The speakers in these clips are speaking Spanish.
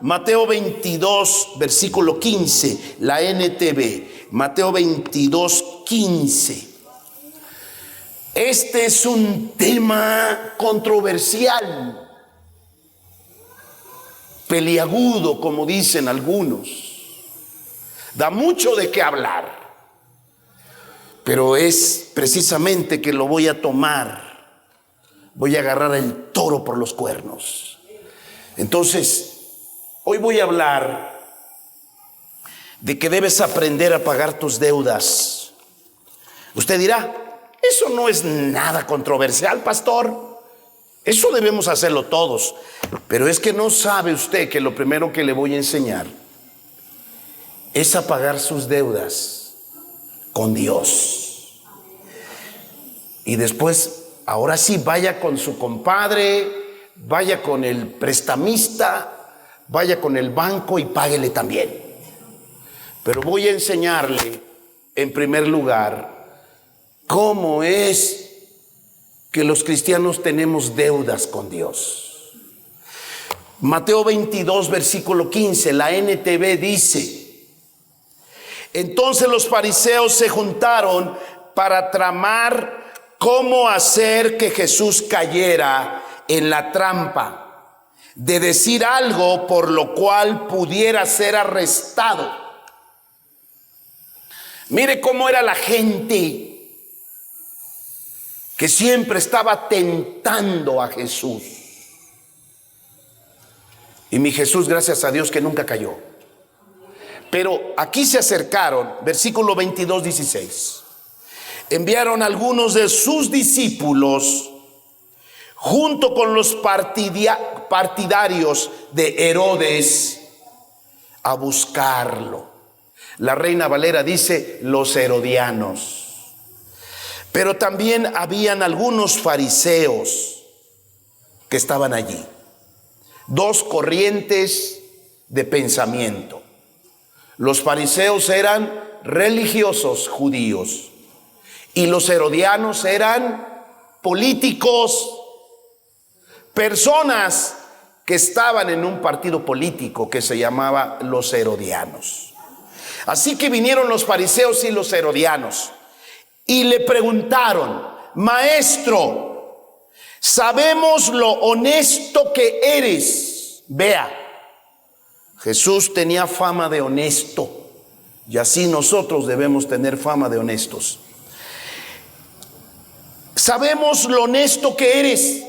Mateo 22, versículo 15, la NTV. Mateo 22, 15. Este es un tema controversial, peliagudo, como dicen algunos. Da mucho de qué hablar, pero es precisamente que lo voy a tomar. Voy a agarrar el toro por los cuernos. Entonces, hoy voy a hablar de que debes aprender a pagar tus deudas. Usted dirá, eso no es nada controversial, pastor. Eso debemos hacerlo todos. Pero es que no sabe usted que lo primero que le voy a enseñar es a pagar sus deudas con Dios. Y después, ahora sí, vaya con su compadre, vaya con el prestamista, vaya con el banco y páguele también. Pero voy a enseñarle, en primer lugar, cómo es que los cristianos tenemos deudas con Dios. Mateo 22, versículo 15, la NTV dice: entonces los fariseos se juntaron para tramar cómo hacer que Jesús cayera en la trampa de decir algo por lo cual pudiera ser arrestado. Mire cómo era la gente que siempre estaba tentando a Jesús. Y mi Jesús, gracias a Dios, que nunca cayó. Pero aquí se acercaron, versículo 22, 16. Enviaron algunos de sus discípulos junto con los partidarios de Herodes a buscarlo. La Reina Valera dice los herodianos. Pero también habían algunos fariseos que estaban allí. Dos corrientes de pensamiento. Los fariseos eran religiosos judíos y los herodianos eran políticos, personas que estaban en un partido político que se llamaba los herodianos. Así que vinieron los fariseos y los herodianos y le preguntaron: maestro, sabemos lo honesto que eres. Vea, Jesús tenía fama de honesto, y así nosotros debemos tener fama de honestos. Sabemos lo honesto que eres.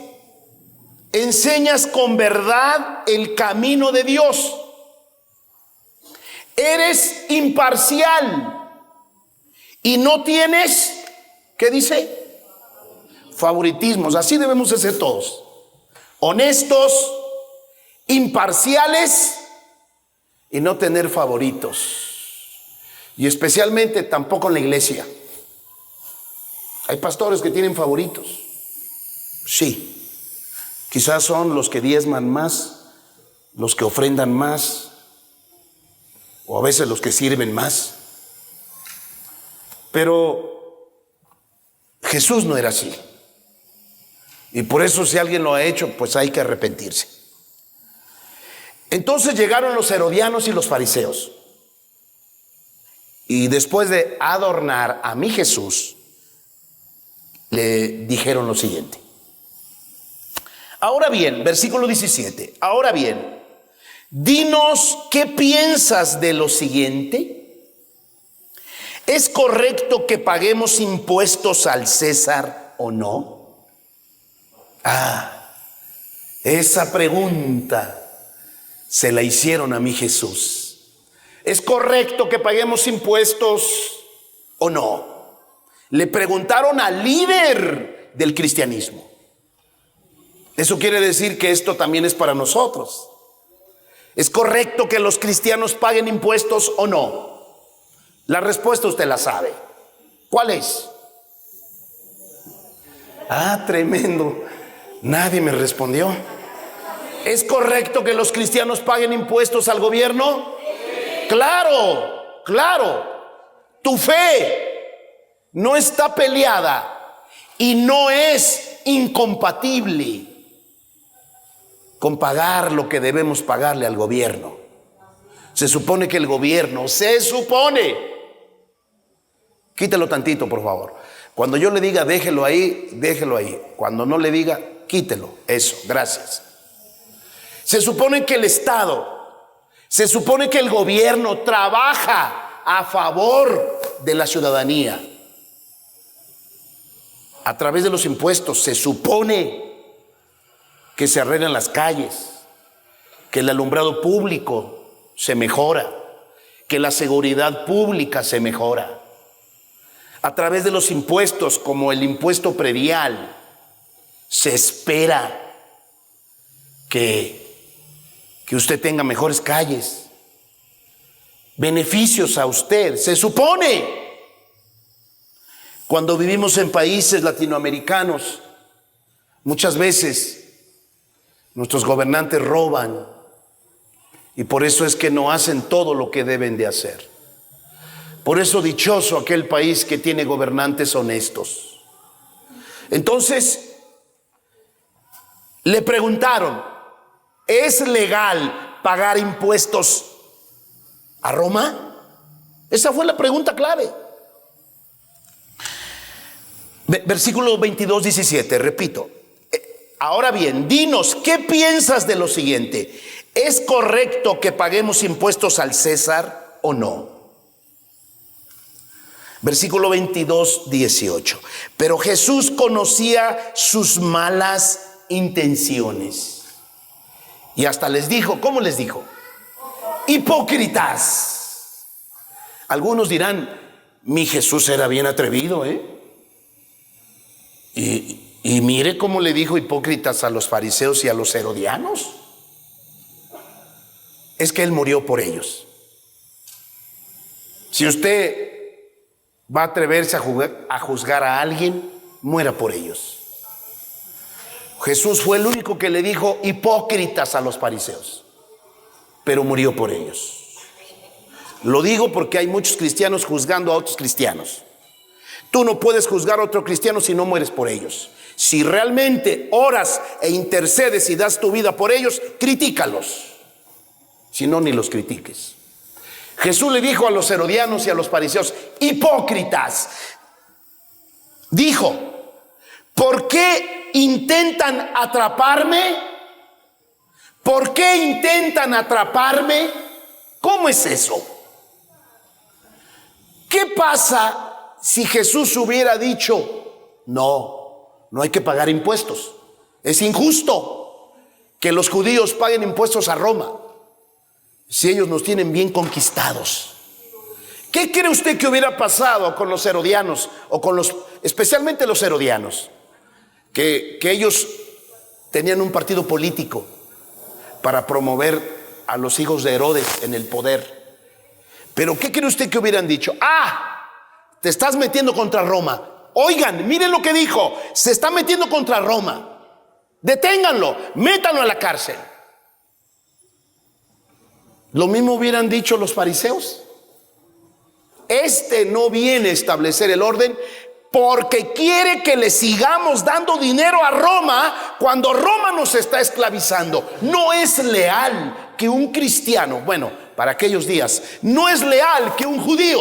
Enseñas con verdad el camino de Dios. Eres imparcial y no tienes, ¿qué dice? Favoritismos. Así debemos de ser todos. Honestos, imparciales y no tener favoritos. Y especialmente tampoco en la iglesia. Hay pastores que tienen favoritos. Sí. Quizás son los que diezman más, los que ofrendan más, o a veces los que sirven más. Pero Jesús no era así. Y por eso, si alguien lo ha hecho, pues hay que arrepentirse. Entonces llegaron los herodianos y los fariseos. Y después de adornar a mi Jesús, le dijeron lo siguiente. Ahora bien, versículo 17. Ahora bien, dinos qué piensas de lo siguiente. ¿Es correcto que paguemos impuestos al César o no? Esa pregunta se la hicieron a mi Jesús. ¿Es correcto que paguemos impuestos o no? Le preguntaron al líder del cristianismo. Eso quiere decir que esto también es para nosotros. ¿Es correcto que los cristianos paguen impuestos o no? La respuesta usted la sabe. ¿Cuál es? Tremendo. Nadie me respondió. ¿Es correcto que los cristianos paguen impuestos al gobierno? Claro, claro. Tu fe no está peleada y no es incompatible con pagar lo que debemos pagarle al gobierno. Se supone que el gobierno, quítelo tantito, por favor. Cuando yo le diga déjelo ahí, déjelo ahí. Cuando no le diga, quítelo. Eso, gracias. Se supone que el Estado, se supone que el gobierno trabaja a favor de la ciudadanía. A través de los impuestos se supone que se arreglan las calles, que el alumbrado público se mejora, que la seguridad pública se mejora. A través de los impuestos, como el impuesto predial, se espera que usted tenga mejores calles, beneficios a usted, se supone. Cuando vivimos en países latinoamericanos, muchas veces nuestros gobernantes roban y por eso es que no hacen todo lo que deben de hacer. Por eso dichoso aquel país que tiene gobernantes honestos. Entonces, le preguntaron, ¿es legal pagar impuestos a Roma? Esa fue la pregunta clave. Versículo 22-17, repito. Ahora bien, dinos, ¿qué piensas de lo siguiente? ¿Es correcto que paguemos impuestos al César o no? Versículo 22-18. Pero Jesús conocía sus malas intenciones. Y hasta les dijo, ¿cómo les dijo? Hipócritas. Algunos dirán, mi Jesús era bien atrevido, Y mire cómo le dijo hipócritas a los fariseos y a los herodianos. Es que él murió por ellos. Si usted va a atreverse a juzgar a alguien, muera por ellos. Jesús fue el único que le dijo hipócritas a los fariseos, pero murió por ellos. Lo digo porque hay muchos cristianos juzgando a otros cristianos. Tú no puedes juzgar a otro cristiano si no mueres por ellos. Si realmente oras e intercedes y das tu vida por ellos, critícalos. Si no, ni los critiques. Jesús le dijo a los herodianos y a los fariseos, hipócritas. Dijo, ¿por qué intentan atraparme? ¿Por qué intentan atraparme? ¿Cómo es eso? ¿Qué pasa si Jesús hubiera dicho, no hay que pagar impuestos? Es injusto que los judíos paguen impuestos a Roma si ellos nos tienen bien conquistados. ¿Qué cree usted que hubiera pasado con los herodianos o con especialmente los herodianos? Que ellos tenían un partido político para promover a los hijos de Herodes en el poder. Pero ¿qué cree usted que hubieran dicho? Te estás metiendo contra Roma. Oigan, miren lo que dijo. Se está metiendo contra Roma. Deténganlo, métanlo a la cárcel. Lo mismo hubieran dicho los fariseos. Este no viene a establecer el orden porque quiere que le sigamos dando dinero a Roma cuando Roma nos está esclavizando. No es leal que un cristiano, bueno, para aquellos días, no es leal que un judío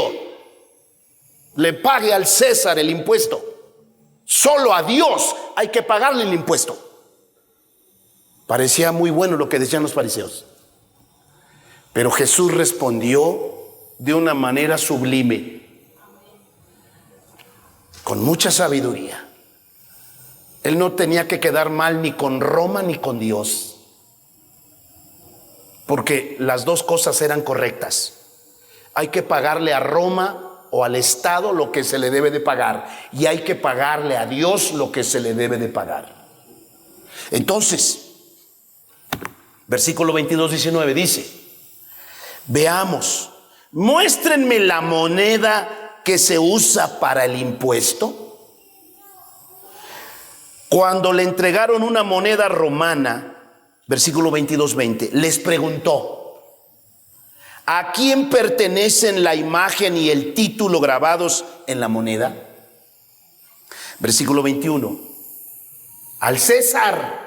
le pague al César el impuesto. Solo a Dios hay que pagarle el impuesto. Parecía muy bueno lo que decían los fariseos. Pero Jesús respondió de una manera sublime, con mucha sabiduría. Él no tenía que quedar mal ni con Roma ni con Dios, porque las dos cosas eran correctas. Hay que pagarle a Roma o al Estado lo que se le debe de pagar, y hay que pagarle a Dios lo que se le debe de pagar. Entonces, versículo 22-19 dice, veamos, muéstrenme la moneda que se usa para el impuesto. Cuando le entregaron una moneda romana, versículo 22-20, les preguntó, ¿a quién pertenecen la imagen y el título grabados en la moneda? Versículo 21, al César.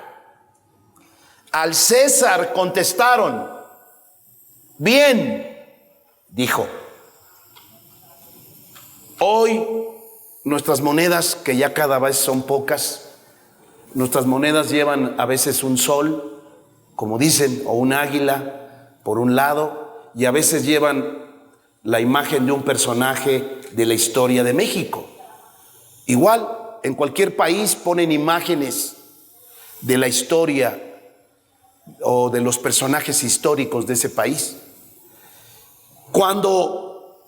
Al César contestaron. Bien, dijo. Hoy nuestras monedas, que ya cada vez son pocas, nuestras monedas llevan a veces un sol, como dicen, o un águila por un lado, y a veces llevan la imagen de un personaje de la historia de México. Igual, en cualquier país ponen imágenes de la historia o de los personajes históricos de ese país. Cuando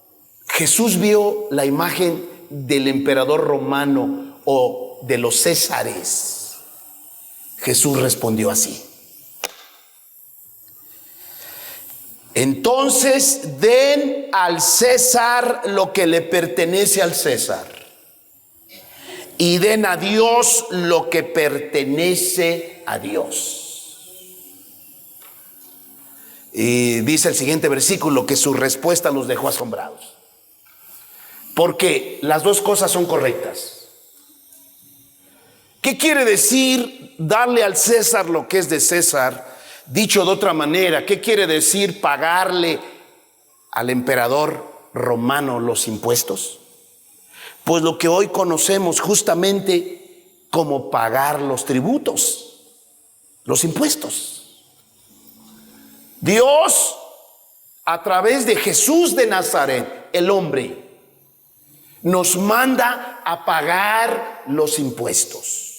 Jesús vio la imagen del emperador romano o de los Césares, Jesús respondió así. Entonces den al César lo que le pertenece al César, y den a Dios lo que pertenece a Dios. Y dice el siguiente versículo que su respuesta los dejó asombrados, porque las dos cosas son correctas. ¿Qué quiere decir darle al César lo que es de César? Dicho de otra manera, ¿qué quiere decir pagarle al emperador romano los impuestos? Pues lo que hoy conocemos justamente como pagar los tributos, los impuestos. Dios, a través de Jesús de Nazaret, el hombre, nos manda a pagar los impuestos.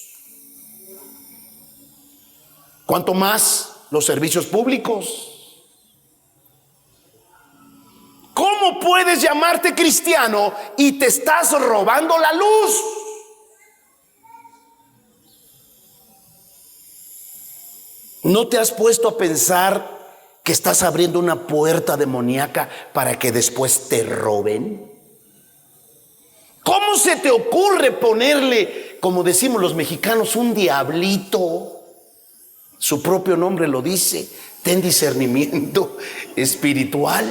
¿Cuánto más los servicios públicos? ¿Cómo puedes llamarte cristiano y te estás robando la luz? ¿No te has puesto a pensar que estás abriendo una puerta demoníaca para que después te roben? ¿Cómo se te ocurre ponerle, como decimos los mexicanos, un diablito? Su propio nombre lo dice. Ten discernimiento espiritual.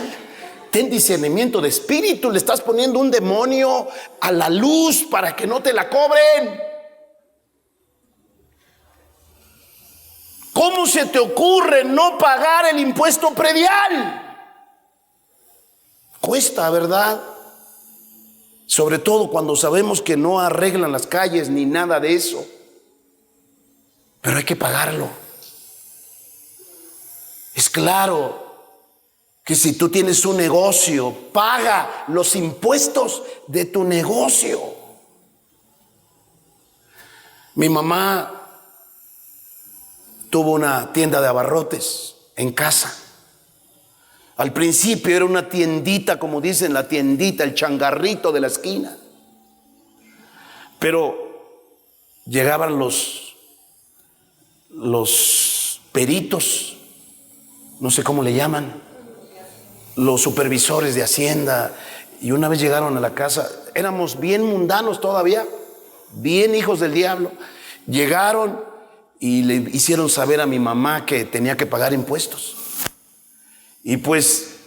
Ten discernimiento de espíritu. Le estás poniendo un demonio a la luz para que no te la cobren. ¿Cómo se te ocurre no pagar el impuesto predial? Cuesta, ¿verdad? Sobre todo cuando sabemos que no arreglan las calles ni nada de eso. Pero hay que pagarlo. Es claro que si tú tienes un negocio, paga los impuestos de tu negocio. Mi mamá tuvo una tienda de abarrotes en casa. Al principio era una tiendita, como dicen, la tiendita, el changarrito de la esquina. Pero llegaban los peritos, no sé cómo le llaman, los supervisores de Hacienda, y una vez llegaron a la casa, éramos bien mundanos todavía, bien hijos del diablo. Llegaron y le hicieron saber a mi mamá que tenía que pagar impuestos. Y pues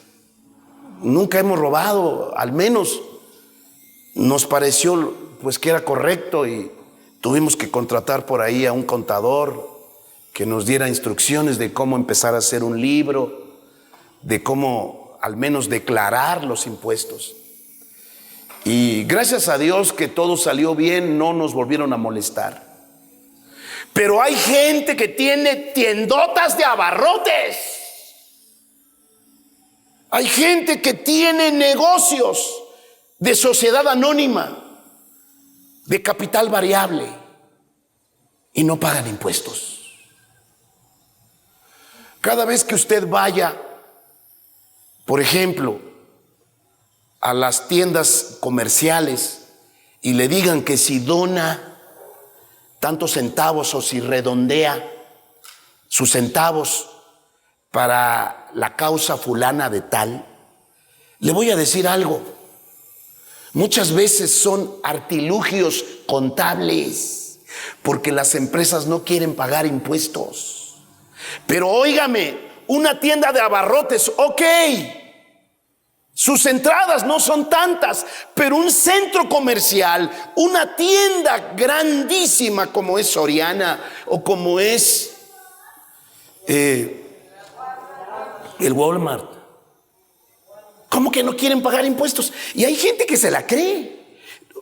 nunca hemos robado, al menos nos pareció pues que era correcto, y tuvimos que contratar por ahí a un contador que nos diera instrucciones de cómo empezar a hacer un libro, de cómo al menos declarar los impuestos. Y gracias a Dios que todo salió bien, no nos volvieron a molestar. Pero hay gente que tiene tiendotas de abarrotes. Hay gente que tiene negocios de sociedad anónima, de capital variable, y no pagan impuestos. Cada vez que usted vaya, por ejemplo, a las tiendas comerciales y le digan que si dona tantos centavos o si redondea sus centavos para la causa fulana de tal, le voy a decir algo. Muchas veces son artilugios contables, porque las empresas no quieren pagar impuestos. Pero óigame, una tienda de abarrotes, ok, sus entradas no son tantas, pero un centro comercial, una tienda grandísima como es Soriana o como es el Walmart. ¿Cómo que no quieren pagar impuestos? Y hay gente que se la cree.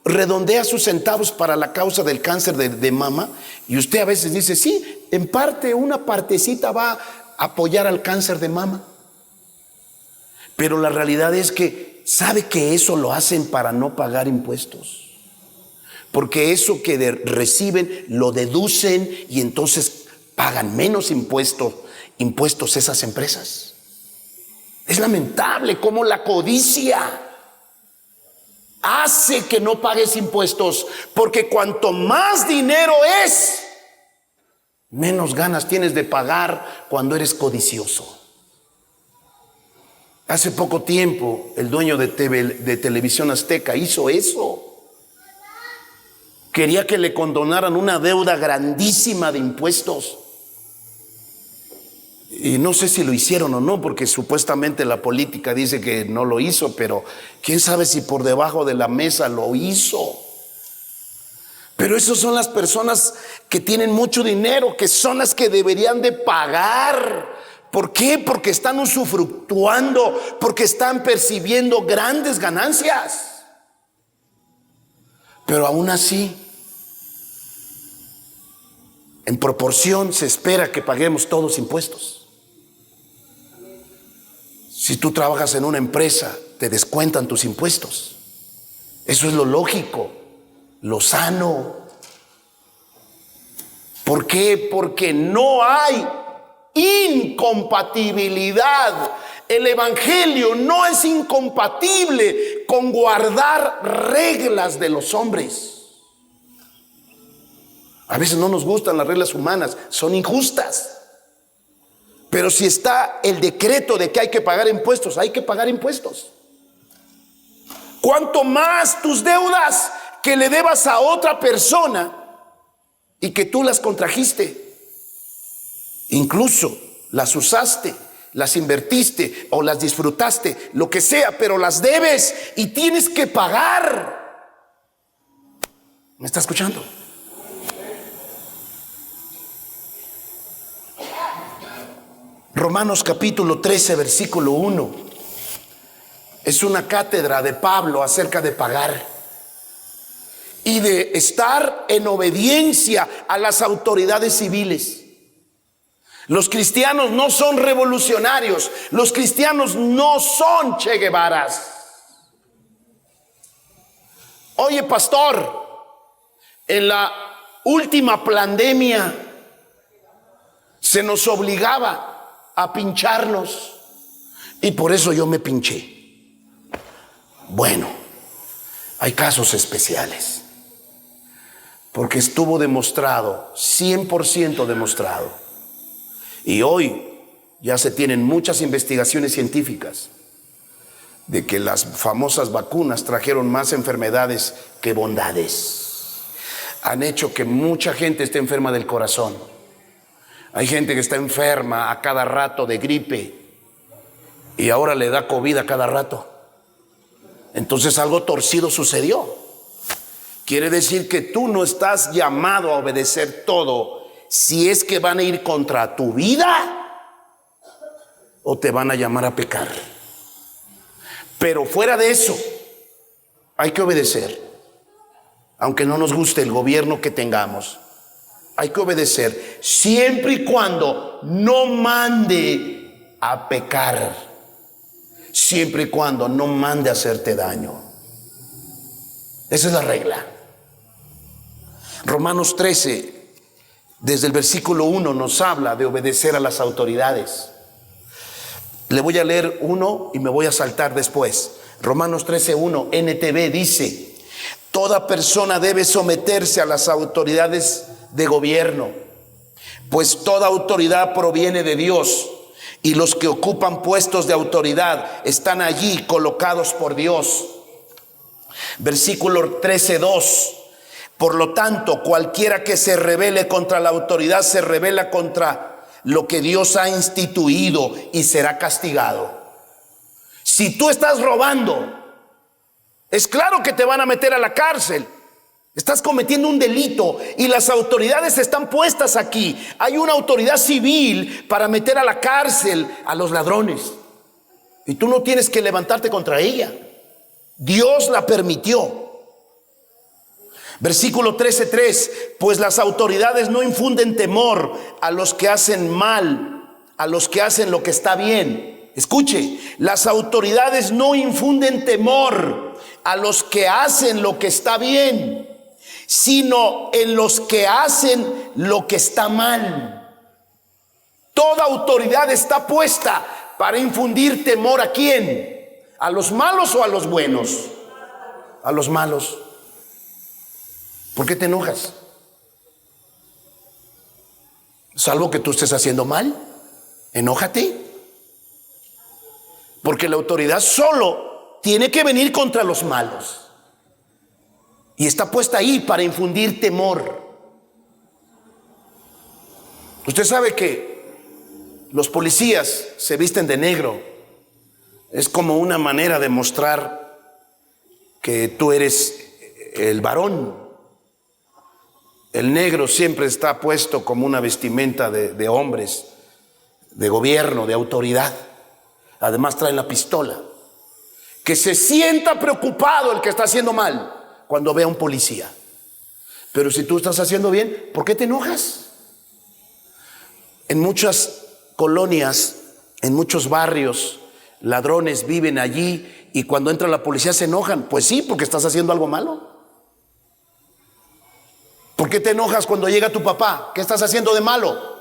Redondea sus centavos para la causa del cáncer de mama. Y usted a veces dice, sí, en parte, una partecita va a apoyar al cáncer de mama. Pero la realidad es que sabe que eso lo hacen para no pagar impuestos. Porque eso que reciben lo deducen y entonces pagan menos impuestos esas empresas. Es lamentable cómo la codicia hace que no pagues impuestos, porque cuanto más dinero es, menos ganas tienes de pagar cuando eres codicioso. Hace poco tiempo el dueño de Televisión Azteca hizo eso. Quería que le condonaran una deuda grandísima de impuestos. Y no sé si lo hicieron o no, porque supuestamente la política dice que no lo hizo, pero quién sabe si por debajo de la mesa lo hizo. Pero esas son las personas que tienen mucho dinero, que son las que deberían de pagar. ¿Por qué? Porque están usufructuando, porque están percibiendo grandes ganancias. Pero aún así, en proporción se espera que paguemos todos impuestos. Si tú trabajas en una empresa, te descuentan tus impuestos. Eso es lo lógico, lo sano. ¿Por qué? Porque no hay incompatibilidad. El evangelio no es incompatible con guardar reglas de los hombres. A veces no nos gustan las reglas humanas, son injustas. Pero si está el decreto de que hay que pagar impuestos, hay que pagar impuestos. Cuanto más tus deudas que le debas a otra persona y que tú las contrajiste, incluso las usaste, las invertiste o las disfrutaste, lo que sea, pero las debes y tienes que pagar. ¿Me está escuchando? Romanos capítulo 13, versículo 1. Es una cátedra de Pablo acerca de pagar y de estar en obediencia a las autoridades civiles. Los cristianos no son revolucionarios. Los cristianos no son Che Guevaras. Oye, pastor, en la última pandemia se nos obligaba a pincharnos y por eso yo me pinché. Bueno, hay casos especiales, porque estuvo demostrado, 100% demostrado. Y hoy ya se tienen muchas investigaciones científicas de que las famosas vacunas trajeron más enfermedades que bondades. Han hecho que mucha gente esté enferma del corazón. Hay gente que está enferma a cada rato de gripe y ahora le da COVID a cada rato. Entonces algo torcido sucedió. Quiere decir que tú no estás llamado a obedecer todo si es que van a ir contra tu vida o te van a llamar a pecar. Pero fuera de eso, hay que obedecer. Aunque no nos guste el gobierno que tengamos, hay que obedecer siempre y cuando no mande a pecar, siempre y cuando no mande a hacerte daño. Esa es la regla. Romanos 13, desde el versículo 1, nos habla de obedecer a las autoridades. Le voy a leer uno y me voy a saltar después. Romanos 13:1, NTV dice: toda persona debe someterse a las autoridades de gobierno, pues toda autoridad proviene de Dios y los que ocupan puestos de autoridad están allí colocados por Dios. Versículo 13:2, por lo tanto, cualquiera que se rebele contra la autoridad se rebela contra lo que Dios ha instituido y será castigado. Si tú estás robando, es claro que te van a meter a la cárcel. Estás cometiendo un delito y las autoridades están puestas aquí. Hay una autoridad civil para meter a la cárcel a los ladrones. Y tú no tienes que levantarte contra ella. Dios la permitió. Versículo 13:3, pues las autoridades no infunden temor a los que hacen mal, a los que hacen lo que está bien. Escuche, las autoridades no infunden temor a los que hacen lo que está bien, sino en los que hacen lo que está mal. Toda autoridad está puesta para infundir temor ¿a quién? ¿A los malos o a los buenos? A los malos. ¿Por qué te enojas? Salvo que tú estés haciendo mal, enójate. Porque la autoridad solo tiene que venir contra los malos. Y está puesta ahí para infundir temor. Usted sabe que los policías se visten de negro. Es como una manera de mostrar que tú eres el varón. El negro siempre está puesto como una vestimenta de hombres, de gobierno, de autoridad. Además traen la pistola. Que se sienta preocupado el que está haciendo mal cuando ve a un policía. Pero si tú estás haciendo bien, ¿por qué te enojas? En muchas colonias, en muchos barrios, ladrones viven allí y cuando entra la policía se enojan. Pues sí, porque estás haciendo algo malo. ¿Por qué te enojas cuando llega tu papá? ¿Qué estás haciendo de malo?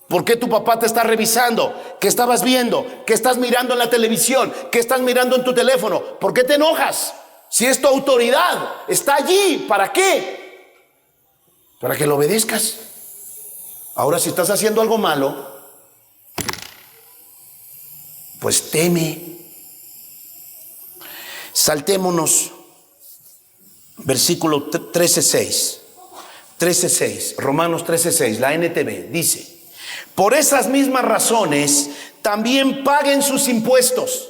¿Por qué tu papá te está revisando? ¿Qué estabas viendo? ¿Qué estás mirando en la televisión? ¿Qué estás mirando en tu teléfono? ¿Por qué te enojas? Si es tu autoridad, está allí. ¿Para qué? Para que lo obedezcas. Ahora, si estás haciendo algo malo, pues teme. Saltémonos. Versículo 13:6. 13:6. Romanos 13:6. La NTV dice: por esas mismas razones también paguen sus impuestos,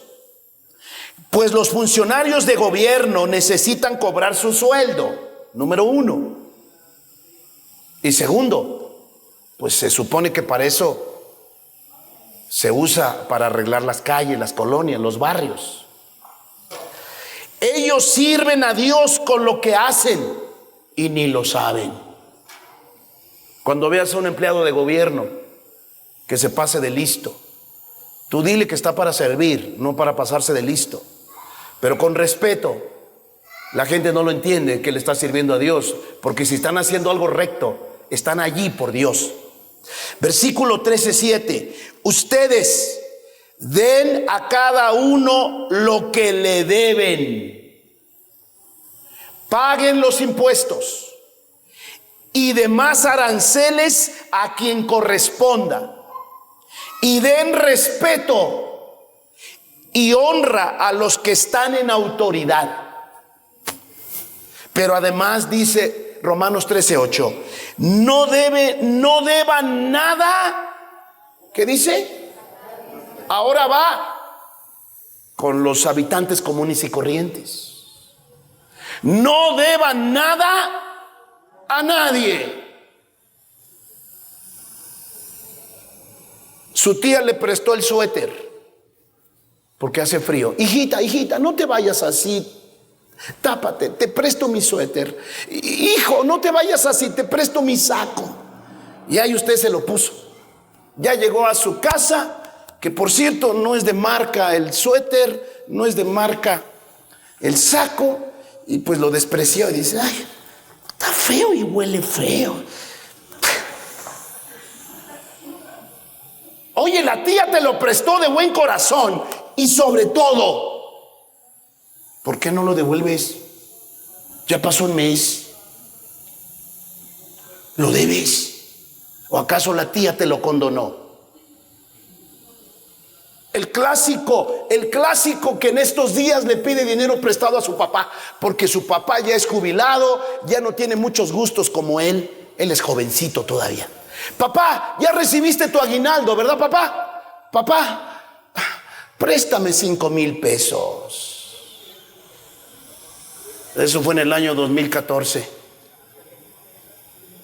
pues los funcionarios de gobierno necesitan cobrar su sueldo. Número uno. Y segundo, pues se supone que para eso se usa, para arreglar las calles, las colonias, los barrios. Ellos sirven a Dios con lo que hacen y ni lo saben. Cuando veas a un empleado de gobierno que se pase de listo, tú dile que está para servir, no para pasarse de listo. Pero con respeto. La gente no lo entiende que le está sirviendo a Dios, porque si están haciendo algo recto, están allí por Dios. Versículo 13:7. Ustedes den a cada uno lo que le deben. Paguen los impuestos y demás aranceles a quien corresponda. Y den respeto y honra a los que están en autoridad. Pero además dice Romanos 13:8, no deban nada. ¿Qué dice? Ahora va con los habitantes comunes y corrientes. No deban nada a nadie. Su tía le prestó el suéter porque hace frío. Hijita, no te vayas así. Tápate, te presto mi suéter. Hijo, no te vayas así, te presto mi saco. Y ahí usted se lo puso. Ya llegó a su casa, que por cierto no es de marca el suéter, no es de marca el saco, y pues lo despreció y dice: ay, está feo y huele feo. Oye, la tía te lo prestó de buen corazón y sobre todo, ¿por qué no lo devuelves? Ya pasó un mes. ¿Lo debes? ¿O acaso la tía te lo condonó? El clásico que en estos días le pide dinero prestado a su papá, porque su papá ya es jubilado, ya no tiene muchos gustos como él es jovencito todavía. Papá, ya recibiste tu aguinaldo, ¿verdad, papá? Papá, préstame 5,000 pesos. Eso fue en el año 2014.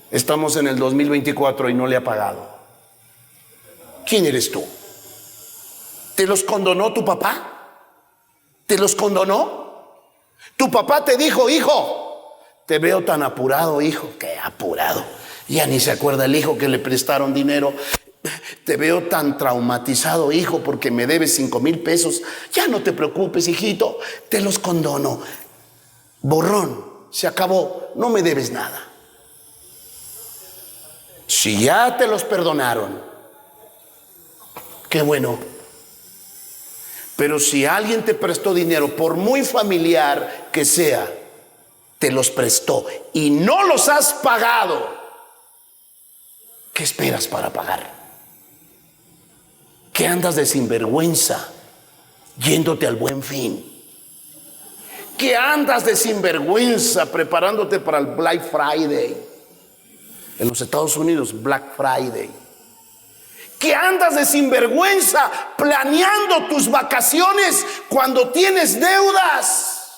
Estamos en el 2024 y no le ha pagado. ¿Quién eres tú? ¿Te los condonó tu papá? ¿Te los condonó? Tu papá te dijo: hijo, te veo tan apurado, hijo. ¿Qué apurado? Ya ni se acuerda el hijo que le prestaron dinero. Te veo tan traumatizado, hijo, porque me debes 5,000 pesos. Ya no te preocupes, hijito, te los condono. Borrón, se acabó, no me debes nada. Si ya te los perdonaron, qué bueno. Pero si alguien te prestó dinero, por muy familiar que sea, te los prestó y no los has pagado, ¿qué esperas para pagar? ¿Qué andas de sinvergüenza yéndote al Buen Fin? ¿Qué andas de sinvergüenza preparándote para el Black Friday? En los Estados Unidos, Black Friday. ¿Qué andas de sinvergüenza planeando tus vacaciones cuando tienes deudas?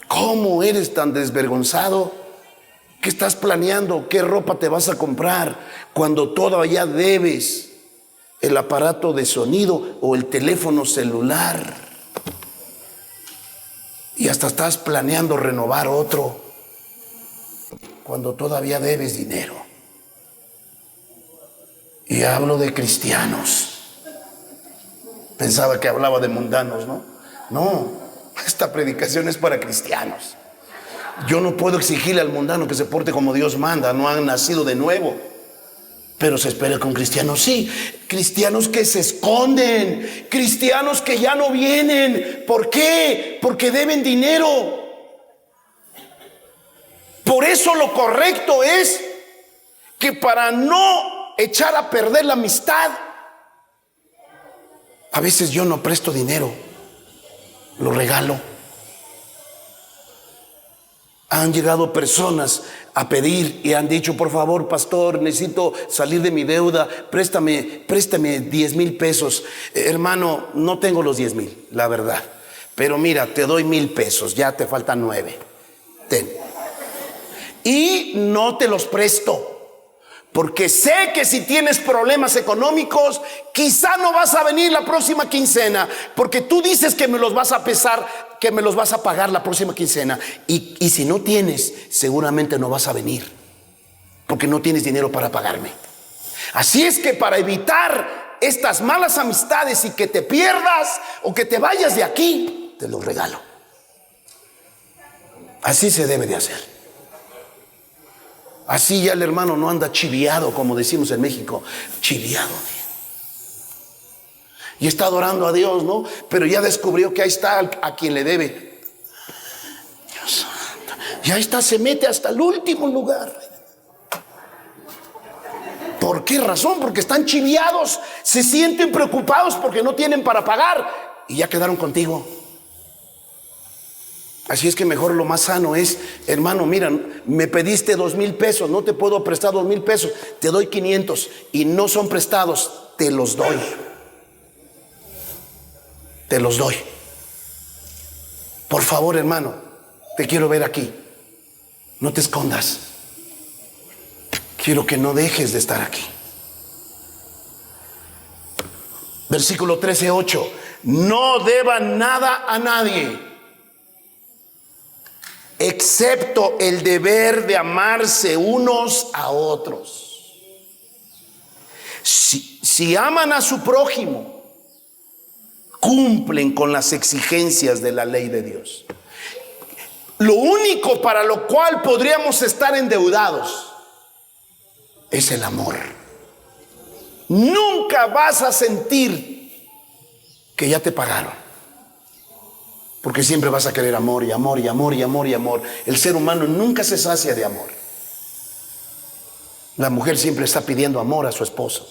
¿Cómo eres tan desvergonzado que estás planeando qué ropa te vas a comprar cuando todavía debes el aparato de sonido o el teléfono celular? Y hasta estás planeando renovar otro cuando todavía debes dinero. Y hablo de cristianos. Pensaba que hablaba de mundanos, ¿no? No, esta predicación es para cristianos. Yo no puedo exigirle al mundano que se porte como Dios manda, no han nacido de nuevo. Pero se espera con cristianos, sí, cristianos que se esconden, cristianos que ya no vienen. ¿Por qué? Porque deben dinero. Por eso lo correcto es que para no echar a perder la amistad, a veces yo no presto dinero, lo regalo. Han llegado personas a pedir y han dicho: por favor, pastor, necesito salir de mi deuda, préstame 10,000 pesos. Hermano, no tengo los 10,000, la verdad, pero mira, te doy 1,000 pesos, ya te faltan 9. Ten. Y no te los presto, porque sé que si tienes problemas económicos, quizá no vas a venir la próxima quincena, porque tú dices que me los vas a pesar, que me los vas a pagar la próxima quincena, y si no tienes, seguramente no vas a venir, porque no tienes dinero para pagarme. Así es que para evitar estas malas amistades y que te pierdas o que te vayas de aquí, te los regalo. Así se debe de hacer. Así ya el hermano no anda chiviado, como decimos en México, chiviado. Y está adorando a Dios, ¿no? Pero ya descubrió que ahí está a quien le debe. Dios santo. Y ahí está, se mete hasta el último lugar. ¿Por qué razón? Porque están chiviados, se sienten preocupados porque no tienen para pagar y ya quedaron contigo. Así es que mejor, lo más sano es: hermano, mira, me pediste 2,000 pesos, no te puedo prestar 2,000 pesos, te doy 500 y no son prestados, te los doy. Te los doy. Por favor, hermano, te quiero ver aquí. No te escondas. Quiero que no dejes de estar aquí. Versículo 13:8. No deban nada a nadie, excepto el deber de amarse unos a otros. Si aman a su prójimo, cumplen con las exigencias de la ley de Dios. Lo único para lo cual podríamos estar endeudados es el amor. Nunca vas a sentir que ya te pagaron, porque siempre vas a querer amor y amor y amor y amor y amor. El ser humano nunca se sacia de amor. La mujer siempre está pidiendo amor a su esposo.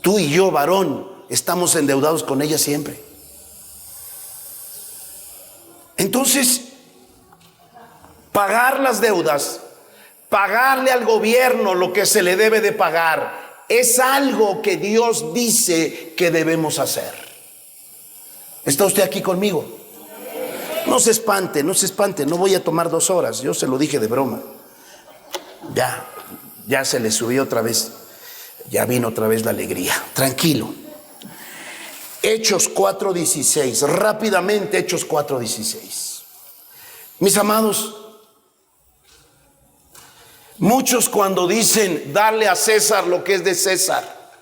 Tú y yo, varón, estamos endeudados con ella siempre. Entonces, pagar las deudas, pagarle al gobierno lo que se le debe de pagar, es algo que Dios dice que debemos hacer. ¿Está usted aquí conmigo? No se espante, no se espante, no voy a tomar 2 horas, yo se lo dije de broma. Ya se le subió otra vez, ya vino otra vez la alegría, tranquilo. Hechos 4:16, rápidamente Hechos 4:16. Mis amados, muchos cuando dicen darle a César lo que es de César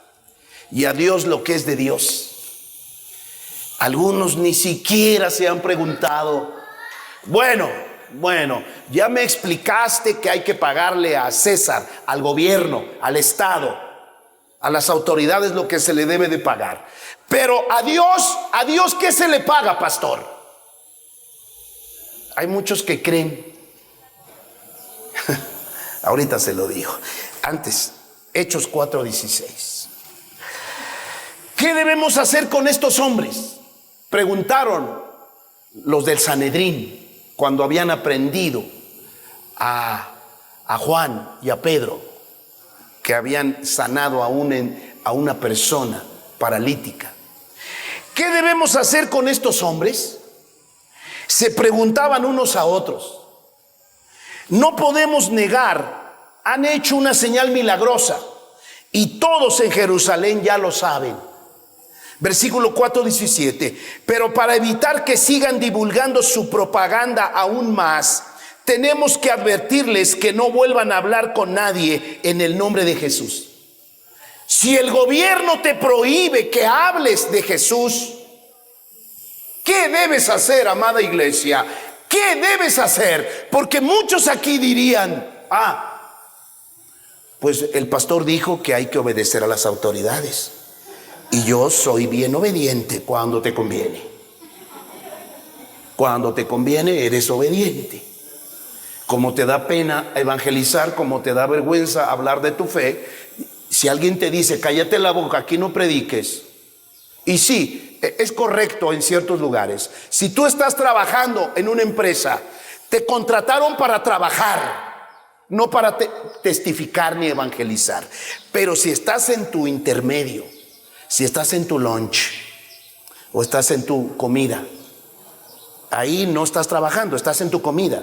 y a Dios lo que es de Dios, algunos ni siquiera se han preguntado, bueno, ya me explicaste que hay que pagarle a César, al gobierno, al Estado, a las autoridades lo que se le debe de pagar. Pero a Dios, ¿qué se le paga, pastor? Hay muchos que creen. Ahorita se lo digo. Antes, Hechos 4:16. ¿Qué debemos hacer con estos hombres? Preguntaron los del Sanedrín cuando habían aprendido a Juan y a Pedro, que habían sanado a una persona paralítica. ¿Qué debemos hacer con estos hombres? Se preguntaban unos a otros. No podemos negar, han hecho una señal milagrosa y todos en Jerusalén ya lo saben. Versículo 4:17. Pero para evitar que sigan divulgando su propaganda aún más, tenemos que advertirles que no vuelvan a hablar con nadie en el nombre de Jesús. Si el gobierno te prohíbe que hables de Jesús, ¿qué debes hacer, amada iglesia? ¿Qué debes hacer? Porque muchos aquí dirían, pues el pastor dijo que hay que obedecer a las autoridades. Y yo soy bien obediente cuando te conviene. Cuando te conviene eres obediente. Como te da pena evangelizar, como te da vergüenza hablar de tu fe, si alguien te dice, cállate la boca, aquí no prediques. Y sí, es correcto en ciertos lugares. Si tú estás trabajando en una empresa, te contrataron para trabajar, no para testificar ni evangelizar. Pero si estás en tu intermedio, si estás en tu lunch o estás en tu comida, ahí no estás trabajando, estás en tu comida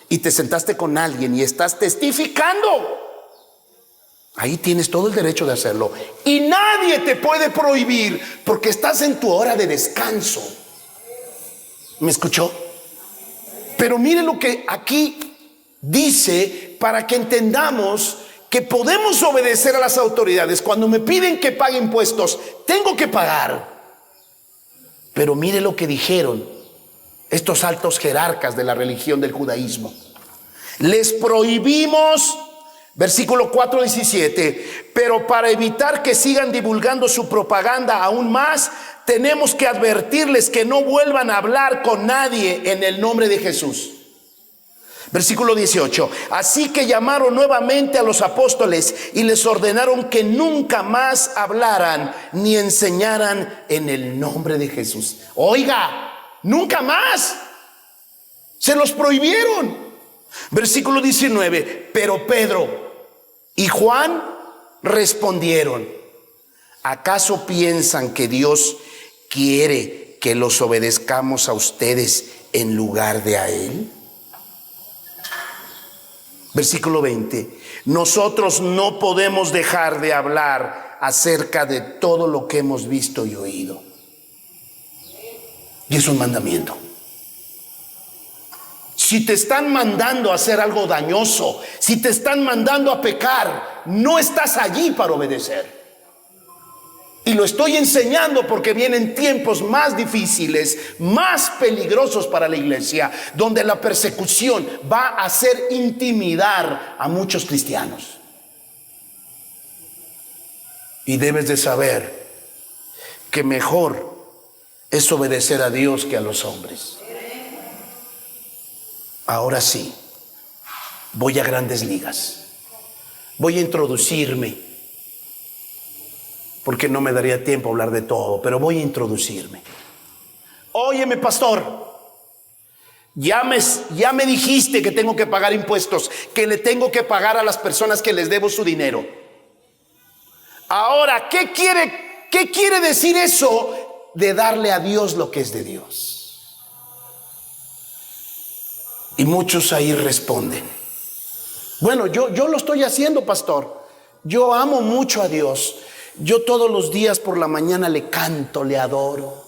y te sentaste con alguien y estás testificando, ahí tienes todo el derecho de hacerlo y nadie te puede prohibir porque estás en tu hora de descanso. ¿Me escuchó? Pero mire lo que aquí dice para que entendamos que podemos obedecer a las autoridades. Cuando me piden que pague impuestos, tengo que pagar. Pero mire lo que dijeron estos altos jerarcas de la religión del judaísmo. Les prohibimos, versículo 4:17, pero para evitar que sigan divulgando su propaganda aún más, tenemos que advertirles que no vuelvan a hablar con nadie en el nombre de Jesús. Versículo 18. Así que llamaron nuevamente a los apóstoles y les ordenaron que nunca más hablaran ni enseñaran en el nombre de Jesús. Oiga, nunca más. Se los prohibieron. Versículo 19. Pero Pedro y Juan respondieron: ¿acaso piensan que Dios quiere que los obedezcamos a ustedes en lugar de a Él? Versículo 20. Nosotros no podemos dejar de hablar acerca de todo lo que hemos visto y oído. Y es un mandamiento. Si te están mandando a hacer algo dañoso, si te están mandando a pecar, no estás allí para obedecer. Y lo estoy enseñando porque vienen tiempos más difíciles, más peligrosos para la iglesia, donde la persecución va a hacer intimidar a muchos cristianos. Y debes de saber que mejor es obedecer a Dios que a los hombres. Ahora sí, voy a grandes ligas. Voy a introducirme, porque no me daría tiempo a hablar de todo, pero voy a introducirme. Óyeme, pastor, ya me dijiste que tengo que pagar impuestos, que le tengo que pagar a las personas que les debo su dinero. Ahora, ¿qué quiere decir eso de darle a Dios lo que es de Dios? Y muchos ahí responden: bueno, yo lo estoy haciendo, pastor. Yo amo mucho a Dios. Yo todos los días por la mañana le canto, le adoro.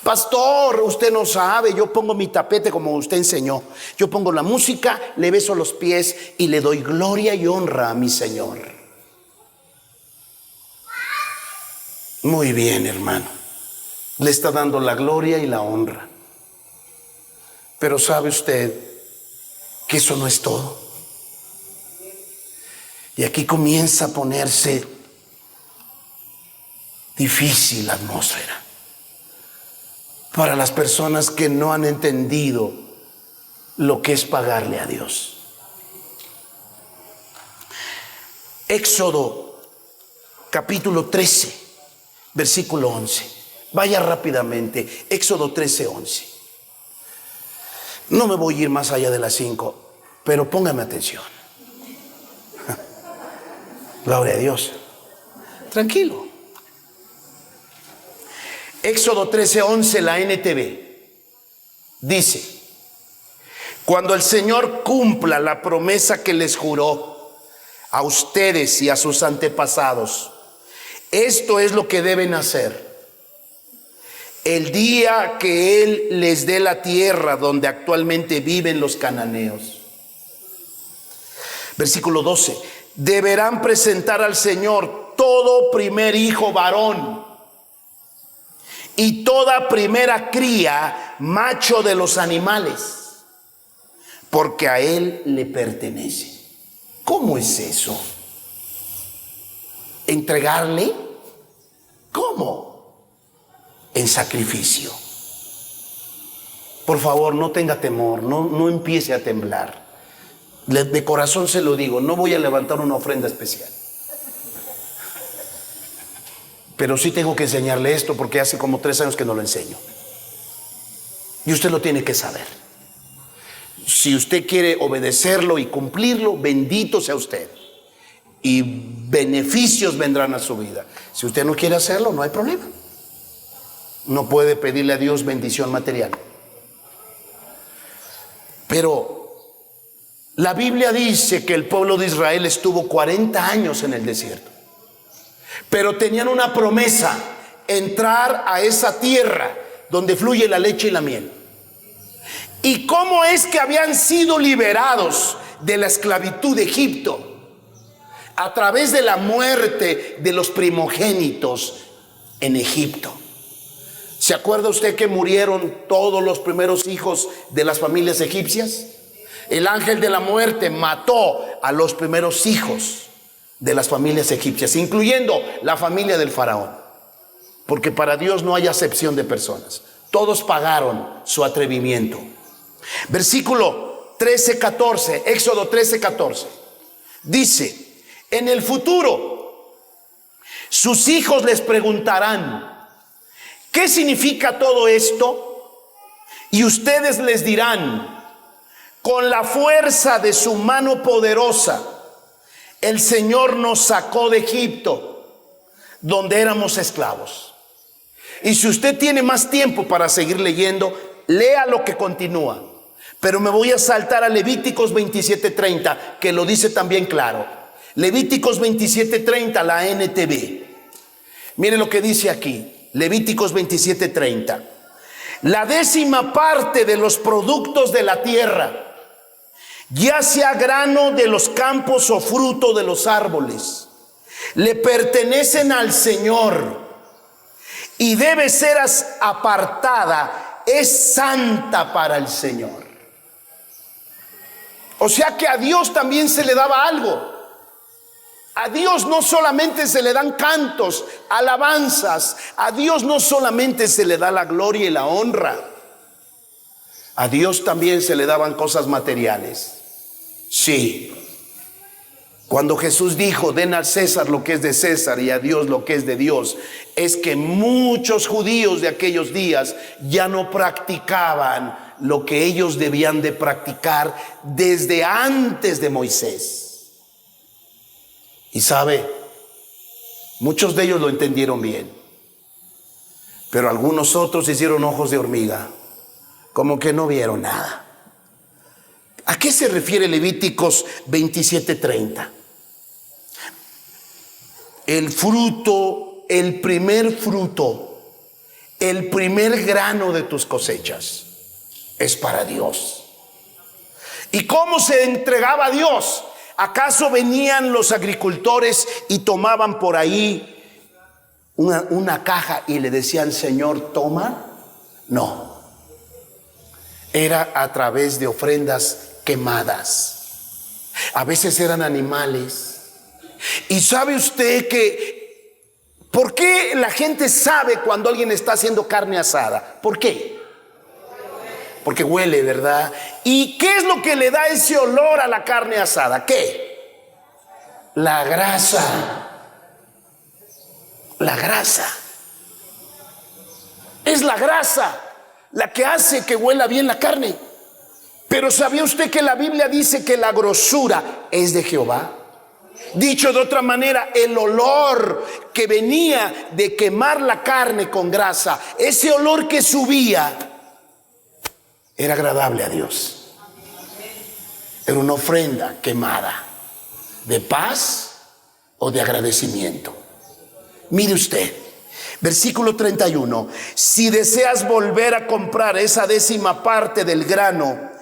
Pastor, usted no sabe, yo pongo mi tapete como usted enseñó. Yo pongo la música, le beso los pies y le doy gloria y honra a mi Señor. Muy bien, hermano. Le está dando la gloria y la honra. Pero ¿sabe usted que eso no es todo? Y aquí comienza a ponerse difícil la atmósfera para las personas que no han entendido lo que es pagarle a Dios. Éxodo capítulo 13, versículo 11. Vaya rápidamente, Éxodo 13, 11. No me voy a ir más allá de las 5, pero póngame atención. Gloria a Dios. Tranquilo. Éxodo 13, 11, la NTV dice: cuando el Señor cumpla la promesa que les juró a ustedes y a sus antepasados, esto es lo que deben hacer. El día que Él les dé la tierra donde actualmente viven los cananeos. Versículo 12. Deberán presentar al Señor todo primer hijo varón y toda primera cría macho de los animales, porque a Él le pertenece. ¿Cómo es eso? ¿Entregarle? ¿Cómo? En sacrificio. Por favor, no tenga temor, no empiece a temblar. De corazón se lo digo, no voy a levantar una ofrenda especial. Pero sí tengo que enseñarle esto porque hace como 3 años que no lo enseño. Y usted lo tiene que saber. Si usted quiere obedecerlo y cumplirlo, bendito sea usted. Y beneficios vendrán a su vida. Si usted no quiere hacerlo, no hay problema. No puede pedirle a Dios bendición material. Pero la Biblia dice que el pueblo de Israel estuvo 40 años en el desierto. Pero tenían una promesa: entrar a esa tierra donde fluye la leche y la miel. ¿Y cómo es que habían sido liberados de la esclavitud de Egipto? A través de la muerte de los primogénitos en Egipto. ¿Se acuerda usted que murieron todos los primeros hijos de las familias egipcias? El ángel de la muerte mató a los primeros hijos de las familias egipcias, incluyendo la familia del faraón. Porque para Dios no hay acepción de personas. Todos pagaron su atrevimiento. Versículo 13, 14, Éxodo 13, 14. Dice: en el futuro sus hijos les preguntarán: ¿qué significa todo esto? Y ustedes les dirán: con la fuerza de su mano poderosa, el Señor nos sacó de Egipto, donde éramos esclavos. Y si usted tiene más tiempo para seguir leyendo, lea lo que continúa. Pero me voy a saltar a Levíticos 27:30, que lo dice también claro. Levíticos 27:30, la NTV. Mire lo que dice aquí, Levíticos 27:30. La 10ª parte de los productos de la tierra, ya sea grano de los campos o fruto de los árboles, le pertenecen al Señor y debe ser apartada, es santa para el Señor. O sea que a Dios también se le daba algo. A Dios no solamente se le dan cantos, alabanzas. A Dios no solamente se le da la gloria y la honra. A Dios también se le daban cosas materiales. Sí. Cuando Jesús dijo: den al César lo que es de César y a Dios lo que es de Dios, es que muchos judíos de aquellos días ya no practicaban lo que ellos debían de practicar desde antes de Moisés. Y sabe, muchos de ellos lo entendieron bien, pero algunos otros hicieron ojos de hormiga, como que no vieron nada. ¿A qué se refiere Levíticos 27:30? El fruto, el primer fruto, el primer grano de tus cosechas es para Dios. ¿Y cómo se entregaba a Dios? ¿Acaso venían los agricultores y tomaban por ahí una caja y le decían, Señor, toma? No. Era a través de ofrendas quemadas. A veces eran animales. Y sabe usted que ¿por qué la gente sabe cuando alguien está haciendo carne asada? ¿Por qué? Porque huele, ¿verdad? ¿Y qué es lo que le da ese olor a la carne asada? ¿Qué? La grasa. La grasa. Es la grasa la que hace que huela bien la carne. Pero ¿sabía usted que la Biblia dice que la grosura es de Jehová? Dicho de otra manera, el olor que venía de quemar la carne con grasa, ese olor que subía, era agradable a Dios. Era una ofrenda quemada de paz o de agradecimiento. Mire usted, versículo 31. Si deseas volver a comprar esa 10ª parte del grano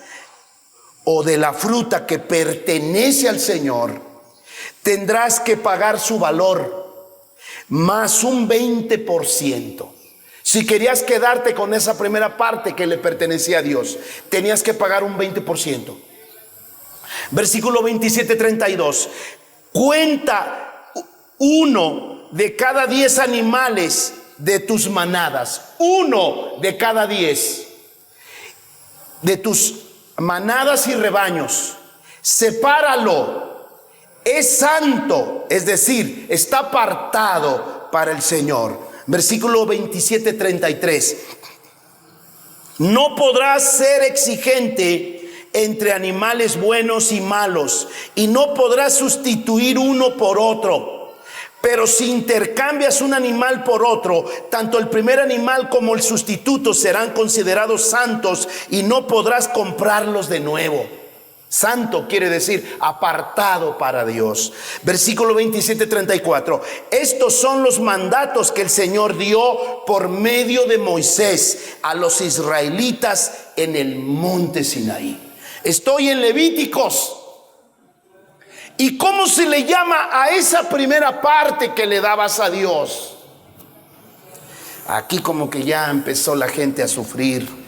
o de la fruta que pertenece al Señor, tendrás que pagar su valor más un 20%. Si querías quedarte con esa primera parte que le pertenecía a Dios, tenías que pagar un 20%. Versículo 27:32. Cuenta uno de cada 10 animales de tus manadas. Uno de cada 10 de tus manadas y rebaños. Sepáralo. Es santo, es decir, está apartado para el Señor. Versículo 27:33. No podrás ser exigente entre animales buenos y malos, y no podrás sustituir uno por otro. Pero si intercambias un animal por otro, tanto el primer animal como el sustituto serán considerados santos y no podrás comprarlos de nuevo. Santo quiere decir apartado para Dios. Versículo 27:34. Estos son los mandatos que el Señor dio por medio de Moisés a los israelitas en el monte Sinaí. Estoy en Levíticos. ¿Y cómo se le llama a esa primera parte que le dabas a Dios? Aquí como que ya empezó la gente a sufrir.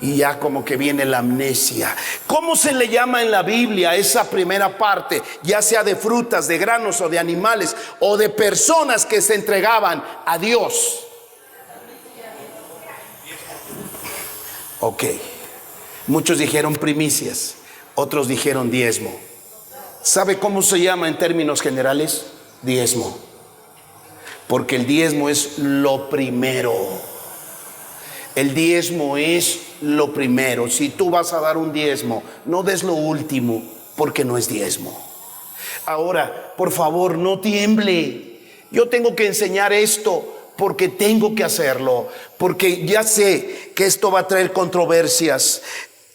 Y ya como que viene la amnesia. ¿Cómo se le llama en la Biblia esa primera parte? Ya sea de frutas, de granos o de animales o de personas que se entregaban a Dios. Ok. Muchos dijeron primicias, otros dijeron diezmo. ¿Sabe cómo se llama en términos generales? Diezmo. Porque el diezmo es lo primero. El diezmo es lo primero. Si tú vas a dar un diezmo, no des lo último, porque no es diezmo. Ahora, por favor, no tiemble. Yo tengo que enseñar esto porque tengo que hacerlo, porque ya sé que esto va a traer controversias.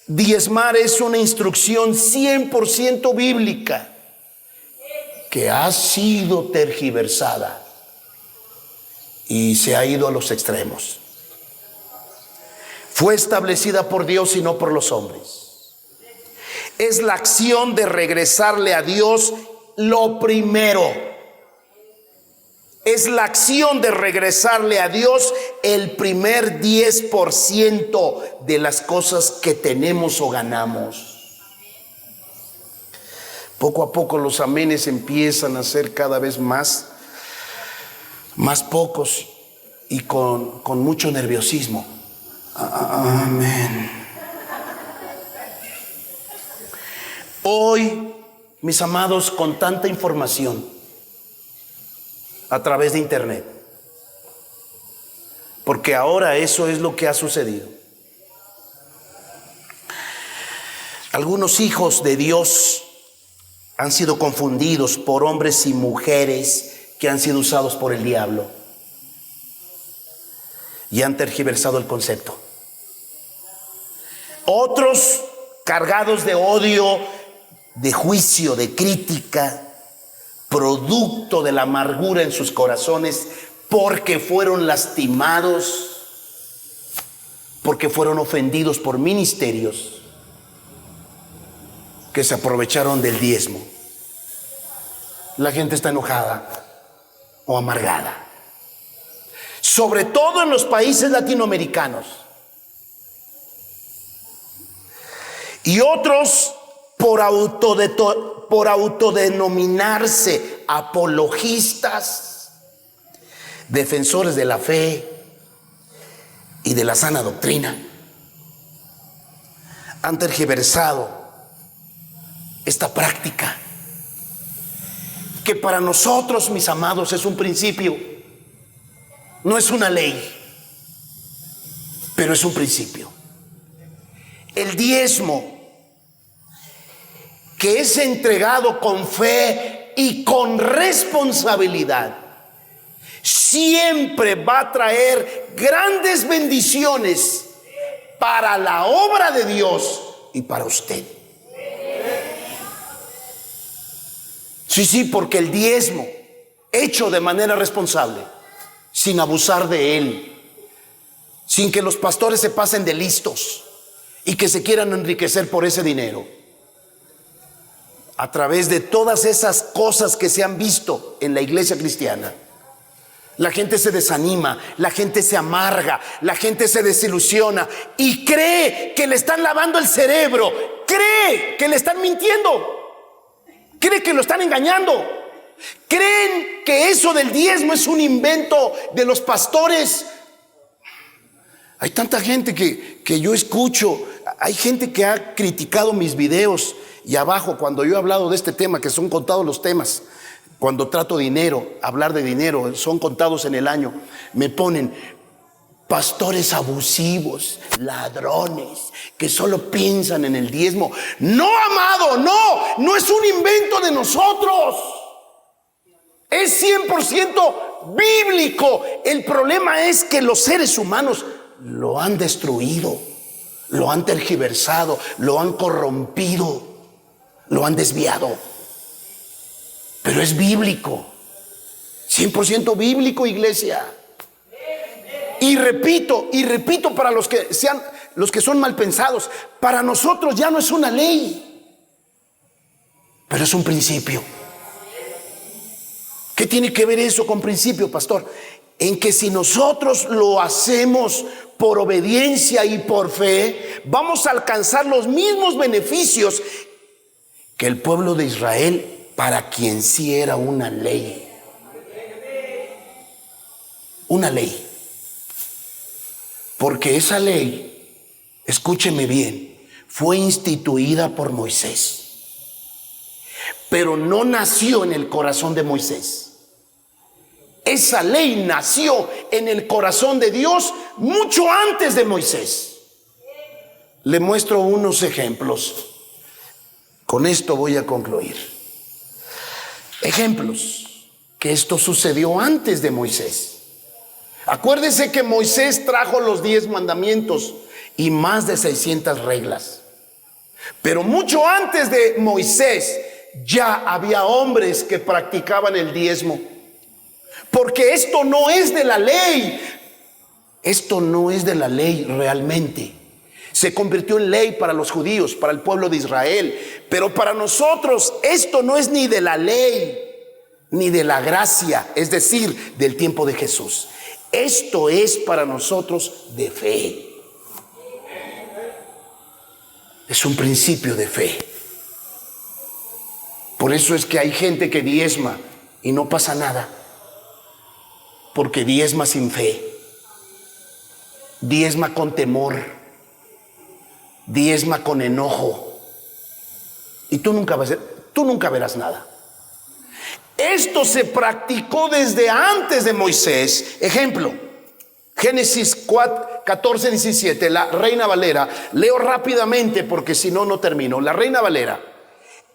Diezmar es una instrucción 100% bíblica que ha sido tergiversada y se ha ido a los extremos. Fue establecida por Dios y no por los hombres. Es la acción de regresarle a Dios lo primero. Es la acción de regresarle a Dios el primer 10% de las cosas que tenemos o ganamos. Poco a poco los amenes empiezan a ser cada vez más pocos y con mucho nerviosismo. Amén. Hoy, mis amados, con tanta información a través de internet, porque ahora eso es lo que ha sucedido. Algunos hijos de Dios han sido confundidos por hombres y mujeres que han sido usados por el diablo y han tergiversado el concepto. Otros cargados de odio, de juicio, de crítica, producto de la amargura en sus corazones, porque fueron lastimados, porque fueron ofendidos por ministerios que se aprovecharon del diezmo. La gente está enojada o amargada, sobre todo en los países latinoamericanos, y otros por autodenominarse apologistas, defensores de la fe y de la sana doctrina, han tergiversado esta práctica, que para nosotros, mis amados, es un principio, no es una ley, pero es un principio. El diezmo, que es entregado con fe y con responsabilidad, siempre va a traer grandes bendiciones para la obra de Dios y para usted. Sí, porque el diezmo, hecho de manera responsable, sin abusar de él, sin que los pastores se pasen de listos y que se quieran enriquecer por ese dinero, a través de todas esas cosas que se han visto en la iglesia cristiana, la gente se desanima, la gente se amarga, la gente se desilusiona y cree que le están lavando el cerebro, cree que le están mintiendo, cree que lo están engañando, creen que eso del diezmo es un invento de los pastores. Hay tanta gente que yo escucho, hay gente que ha criticado mis videos, y abajo, cuando yo he hablado de este tema, que son contados los temas, cuando trato dinero, hablar de dinero, son contados en el año, me ponen pastores abusivos, ladrones, que solo piensan en el diezmo. No, amado, no es un invento de nosotros, es 100% bíblico. El problema es que los seres humanos lo han destruido, lo han tergiversado, lo han corrompido, lo han desviado. Pero es bíblico, 100% bíblico, iglesia. Y repito para los que son mal pensados, para nosotros ya no es una ley, pero es un principio. ¿Qué tiene que ver eso con principio, pastor? En que si nosotros lo hacemos por obediencia y por fe, vamos a alcanzar los mismos beneficios que el pueblo de Israel, para quien sí era una ley. Una ley. Porque esa ley, escúcheme bien, fue instituida por Moisés, pero no nació en el corazón de Moisés. Esa ley nació en el corazón de Dios mucho antes de Moisés. Le muestro unos ejemplos. Con esto voy a concluir. Ejemplos que esto sucedió antes de Moisés. Acuérdese que Moisés trajo los 10 mandamientos y más de 600 reglas. Pero mucho antes de Moisés ya había hombres que practicaban el diezmo. Porque esto no es de la ley. Esto no es de la ley realmente. Se convirtió en ley para los judíos, para el pueblo de Israel. Pero para nosotros esto no es ni de la ley, ni de la gracia, es decir, del tiempo de Jesús. Esto es para nosotros de fe. Es un principio de fe. Por eso es que hay gente que diezma y no pasa nada. Porque diezma sin fe, diezma con temor, diezma con enojo, y tú nunca verás nada. Esto se practicó desde antes de Moisés. Ejemplo, Génesis 14:17, la Reina Valera. Leo rápidamente porque si no, no termino. La Reina Valera.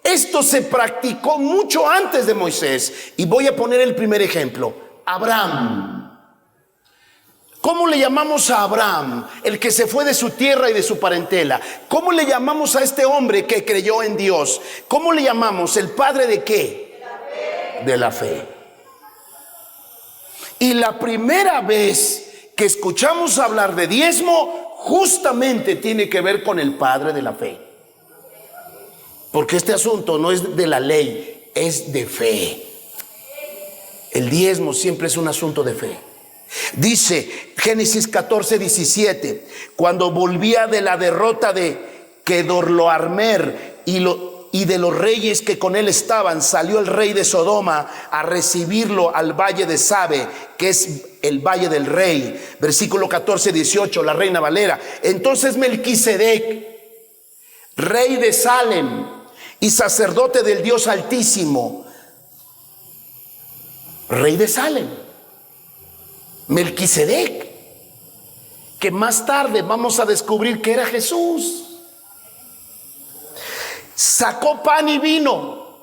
Esto se practicó mucho antes de Moisés. Y voy a poner el primer ejemplo. Abraham. ¿Cómo le llamamos a Abraham, el que se fue de su tierra y de su parentela? ¿Cómo le llamamos a este hombre que creyó en Dios? ¿Cómo le llamamos? ¿El padre de qué? De la fe. Y la primera vez que escuchamos hablar de diezmo, justamente tiene que ver con el padre de la fe. Porque este asunto no es de la ley, es de fe. El diezmo siempre es un asunto de fe. Dice Génesis 14:17, cuando volvía de la derrota de Kedorlaomer y de los reyes que con él estaban, salió el rey de Sodoma a recibirlo al valle de Sabe, que es el valle del rey. Versículo 14:18, la Reina Valera. Entonces Melquisedec, rey de Salem y sacerdote del Dios Altísimo, rey de Salem, Melquisedec, que más tarde vamos a descubrir que era Jesús, sacó pan y vino.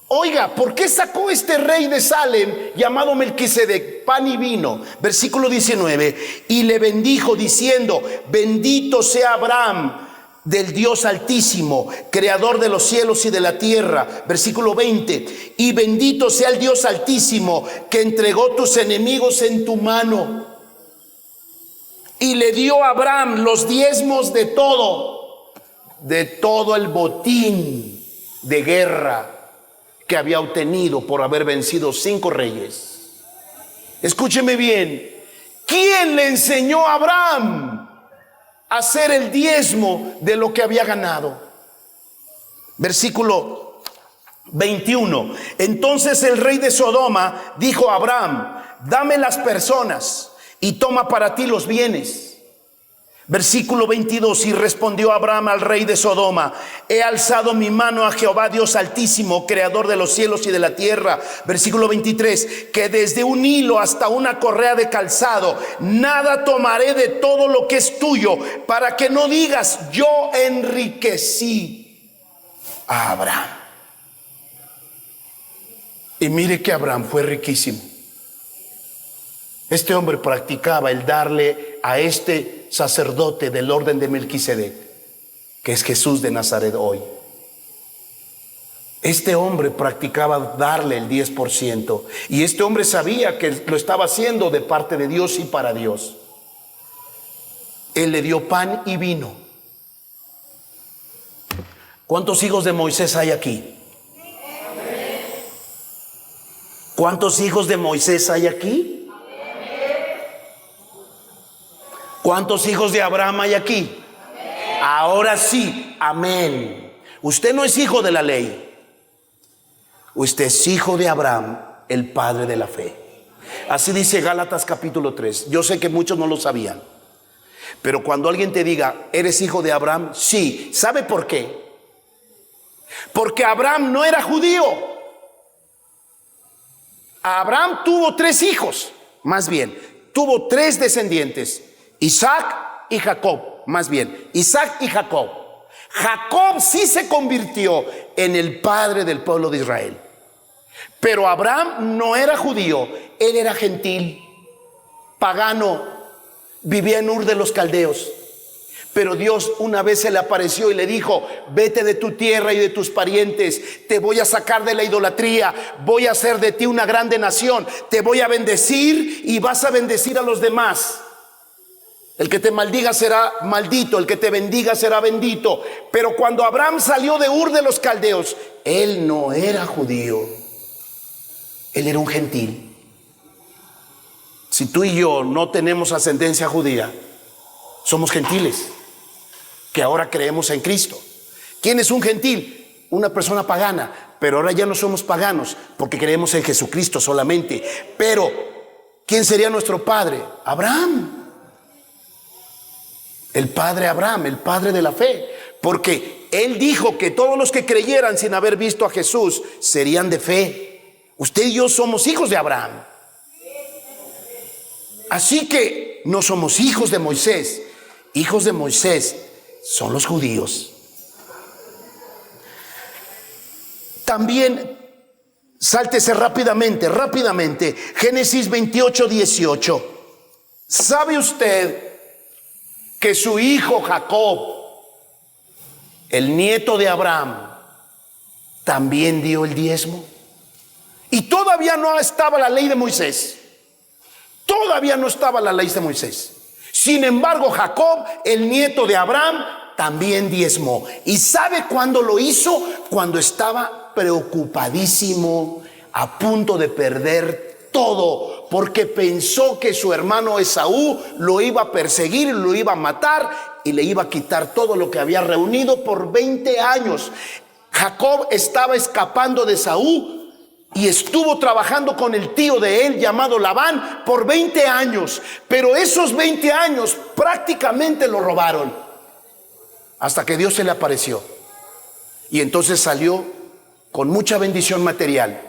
Oiga, ¿por qué sacó este rey de Salem llamado Melquisedec pan y vino? Versículo 19, y le bendijo diciendo, bendito sea Abraham del Dios Altísimo, creador de los cielos y de la tierra. Versículo 20, y bendito sea el Dios Altísimo que entregó tus enemigos en tu mano. Y le dio a Abraham los diezmos de todo el botín de guerra que había obtenido por haber vencido 5 reyes. Escúcheme bien, ¿quién le enseñó a Abraham hacer el diezmo de lo que había ganado? Versículo 21, entonces el rey de Sodoma dijo a Abraham, dame las personas y toma para ti los bienes. Versículo 22, y respondió Abraham al rey de Sodoma, he alzado mi mano a Jehová Dios Altísimo, creador de los cielos y de la tierra. Versículo 23, que desde un hilo hasta una correa de calzado, nada tomaré de todo lo que es tuyo, para que no digas, yo enriquecí a Abraham. Y mire que Abraham fue riquísimo. Este hombre practicaba el darle a este sacerdote del orden de Melquisedec, que es Jesús de Nazaret hoy. Este hombre practicaba darle el 10%, y este hombre sabía que lo estaba haciendo de parte de Dios y para Dios. Él le dio pan y vino. ¿Cuántos hijos de Moisés hay aquí? ¿Cuántos hijos de Moisés hay aquí? ¿Cuántos hijos de Abraham hay aquí? Ahora sí, amén. Usted no es hijo de la ley, usted es hijo de Abraham, el padre de la fe. Así dice Gálatas capítulo 3. Yo sé que muchos no lo sabían, pero cuando alguien te diga, ¿eres hijo de Abraham? Sí. ¿Sabe por qué? Porque Abraham no era judío. Abraham tuvo 3 hijos, más bien, tuvo 3 descendientes, Isaac y Jacob, más bien, Isaac y Jacob. Jacob sí se convirtió en el padre del pueblo de Israel, pero Abraham no era judío, él era gentil, pagano, vivía en Ur de los Caldeos. Pero Dios una vez se le apareció y le dijo, vete de tu tierra y de tus parientes, te voy a sacar de la idolatría, voy a hacer de ti una grande nación, te voy a bendecir y vas a bendecir a los demás. El que te maldiga será maldito, el que te bendiga será bendito. Pero cuando Abraham salió de Ur de los Caldeos, él no era judío, él era un gentil. Si tú y yo no tenemos ascendencia judía, somos gentiles que ahora creemos en Cristo. ¿Quién es un gentil? Una persona pagana, pero ahora ya no somos paganos porque creemos en Jesucristo solamente. Pero ¿quién sería nuestro padre? Abraham. El padre Abraham, el padre de la fe, porque él dijo que todos los que creyeran sin haber visto a Jesús serían de fe. Usted y yo somos hijos de Abraham. Así que no somos hijos de Moisés. Hijos de Moisés son los judíos. También sáltese rápidamente, Génesis 28:18. ¿Sabe usted que su hijo Jacob, el nieto de Abraham, también dio el diezmo? Y todavía no estaba la ley de Moisés. Todavía no estaba la ley de Moisés. Sin embargo, Jacob, el nieto de Abraham, también diezmó. ¿Y sabe cuándo lo hizo? Cuando estaba preocupadísimo, a punto de perder todo, porque pensó que su hermano Esaú lo iba a perseguir, lo iba a matar y le iba a quitar todo lo que había reunido por 20 años. Jacob estaba escapando de Esaú y estuvo trabajando con el tío de él llamado Labán por 20 años. Pero esos 20 años prácticamente lo robaron, hasta que Dios se le apareció. Y entonces salió con mucha bendición material.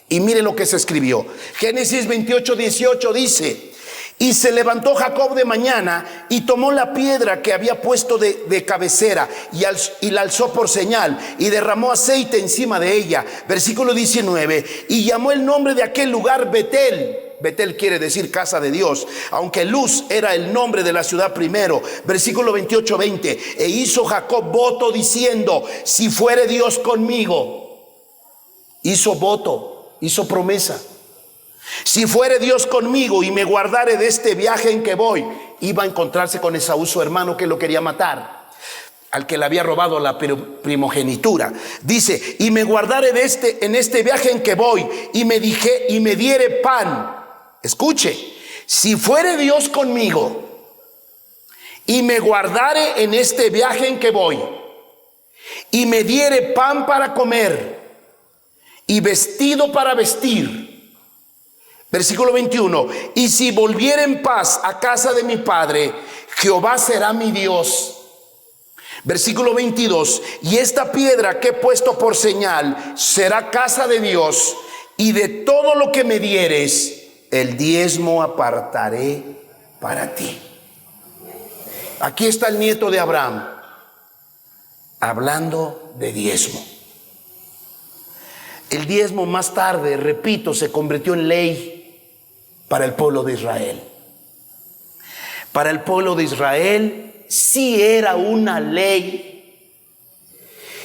Y mire lo que se escribió. Génesis 28:18 dice: y se levantó Jacob de mañana y tomó la piedra que había puesto de cabecera y la alzó por señal y derramó aceite encima de ella. Versículo 19: y llamó el nombre de aquel lugar Betel. Betel quiere decir casa de Dios, aunque Luz era el nombre de la ciudad primero. Versículo 28-20: e hizo Jacob voto diciendo: si fuere Dios conmigo. Hizo voto, hizo promesa. Si fuere Dios conmigo y me guardare de este viaje en que voy. Iba a encontrarse con Esaú, su hermano, que lo quería matar, al que le había robado la primogenitura. Dice: y me guardare en este viaje en que voy, y me diere pan. Escuche: si fuere Dios conmigo y me guardare en este viaje en que voy, y me diere pan para comer y vestido para vestir. Versículo 21: y si volviere en paz a casa de mi padre, Jehová será mi Dios. Versículo 22: y esta piedra que he puesto por señal será casa de Dios, y de todo lo que me dieres, el diezmo apartaré para ti. Aquí está el nieto de Abraham hablando de diezmo. El diezmo más tarde, repito, se convirtió en ley para el pueblo de Israel. Para el pueblo de Israel sí era una ley.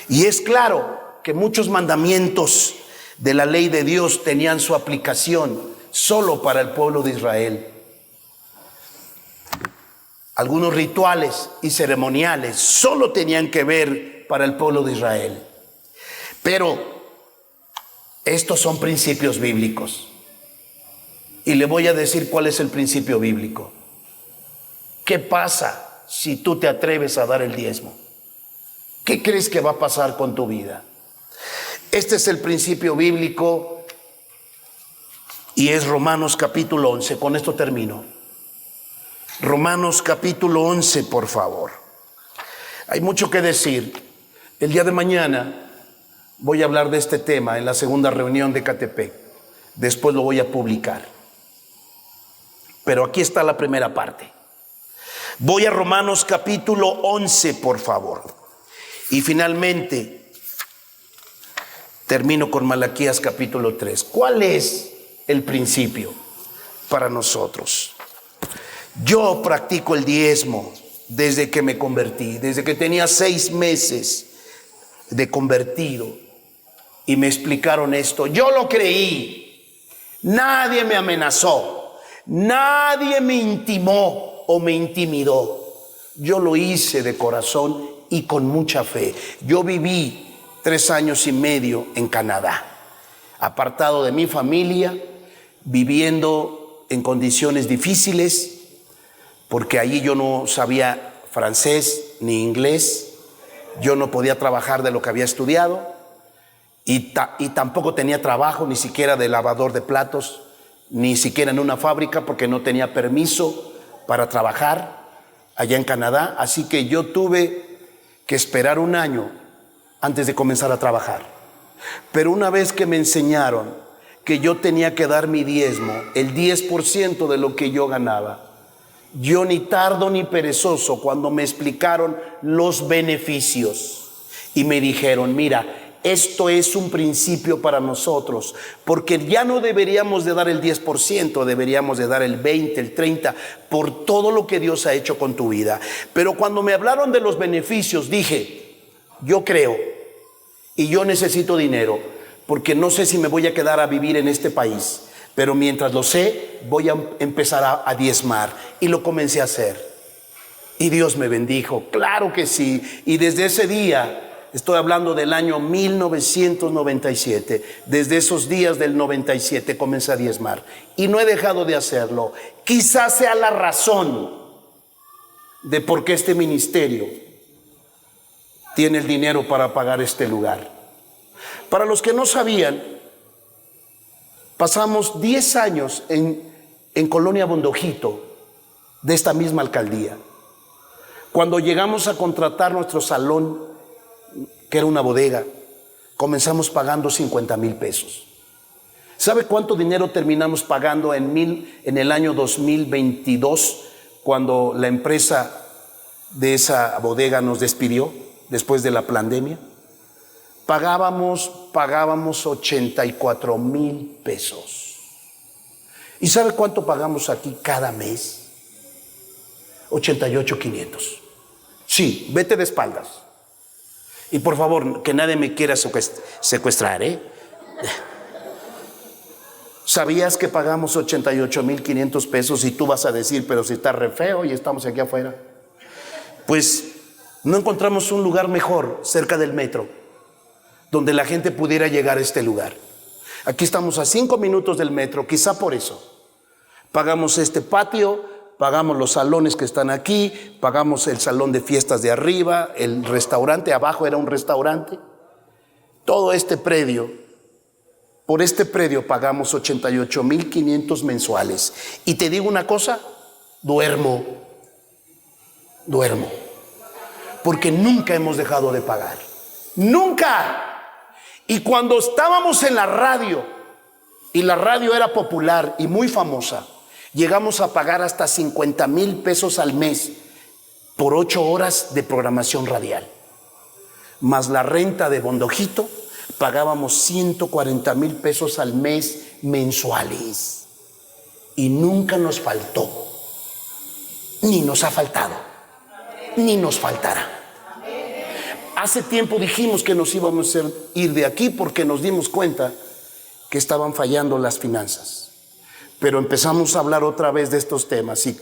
Y es claro que muchos mandamientos de la ley de Dios tenían su aplicación solo para el pueblo de Israel. Algunos rituales y ceremoniales solo tenían que ver para el pueblo de Israel. Pero estos son principios bíblicos. Y le voy a decir cuál es el principio bíblico. ¿Qué pasa si tú te atreves a dar el diezmo? ¿Qué crees que va a pasar con tu vida? Este es el principio bíblico y es Romanos capítulo 11. Con esto termino. Romanos capítulo 11, por favor. Hay mucho que decir. El día de mañana voy a hablar de este tema en la segunda reunión de Catepec. Después lo voy a publicar. Pero aquí está la primera parte. Voy a Romanos capítulo 11, por favor. Y finalmente termino con Malaquías capítulo 3. ¿Cuál es el principio para nosotros? Yo practico el diezmo desde que me convertí, desde que tenía 6 meses de convertido. Y me explicaron esto. Yo lo creí. Nadie me amenazó. Nadie me intimó o me intimidó. Yo lo hice de corazón y con mucha fe. Yo viví 3 años y medio en Canadá, apartado de mi familia, viviendo en condiciones difíciles, porque allí yo no sabía francés ni inglés. Yo no podía trabajar de lo que había estudiado y tampoco tenía trabajo, ni siquiera de lavador de platos, ni siquiera en una fábrica, porque no tenía permiso para trabajar allá en Canadá. Así que yo tuve que esperar 1 año antes de comenzar a trabajar. Pero una vez que me enseñaron que yo tenía que dar mi diezmo, el 10% de lo que yo ganaba, yo ni tardo ni perezoso, cuando me explicaron los beneficios y me dijeron: mira, esto es un principio para nosotros, porque ya no deberíamos de dar el 10%, deberíamos de dar el 20, el 30, por todo lo que Dios ha hecho con tu vida. Pero cuando me hablaron de los beneficios, dije, yo creo y yo necesito dinero, porque no sé si me voy a quedar a vivir en este país, pero mientras lo sé, voy a empezar a diezmar. Y lo comencé a hacer. Y Dios me bendijo, claro que sí. Y desde ese día, estoy hablando del año 1997, desde esos días del 97 comencé a diezmar. Y no he dejado de hacerlo. Quizás sea la razón de por qué este ministerio tiene el dinero para pagar este lugar. Para los que no sabían, pasamos 10 años en Colonia Bondojito, de esta misma alcaldía. Cuando llegamos a contratar nuestro salón, que era una bodega, comenzamos pagando 50,000 pesos. ¿Sabe cuánto dinero terminamos pagando en el año 2022, cuando la empresa de esa bodega nos despidió después de la pandemia? Pagábamos 84,000 pesos. ¿Y sabe cuánto pagamos aquí cada mes? 88,500. Sí, vete de espaldas. Y por favor, que nadie me quiera secuestrar, ¿eh? ¿Sabías que pagamos 88,500 pesos? Y tú vas a decir, pero si está re feo y estamos aquí afuera. Pues no encontramos un lugar mejor cerca del metro, donde la gente pudiera llegar a este lugar. Aquí estamos a 5 minutos del metro, quizá por eso. Pagamos este patio, pagamos los salones que están aquí, pagamos el salón de fiestas de arriba, el restaurante, abajo era un restaurante. Todo este predio, por este predio pagamos 88,500 mensuales. Y te digo una cosa, duermo, porque nunca hemos dejado de pagar, nunca. Y cuando estábamos en la radio, y la radio era popular y muy famosa, llegamos a pagar hasta 50,000 pesos al mes por 8 horas de programación radial. Más la renta de Bondojito, pagábamos 140,000 pesos al mes mensuales. Y nunca nos faltó, ni nos ha faltado, ni nos faltará. Hace tiempo dijimos que nos íbamos a ir de aquí porque nos dimos cuenta que estaban fallando las finanzas. Pero empezamos a hablar otra vez de estos temas y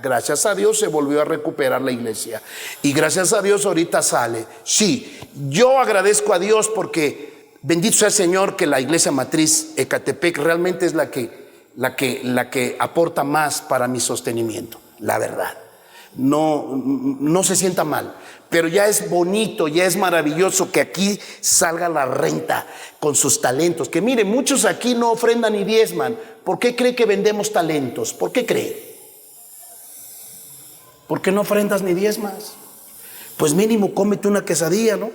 gracias a Dios se volvió a recuperar la iglesia. Y gracias a Dios ahorita sale. Sí, yo agradezco a Dios porque bendito sea el Señor que la iglesia matriz Ecatepec realmente es la que aporta más para mi sostenimiento, la verdad. No se sienta mal, pero ya es bonito, ya es maravilloso que aquí salga la renta con sus talentos. Que mire, muchos aquí no ofrendan ni diezman. ¿Por qué cree que vendemos talentos? ¿Por qué cree? ¿Por qué no ofrendas ni diezmas? Pues mínimo cómete una quesadilla, ¿no?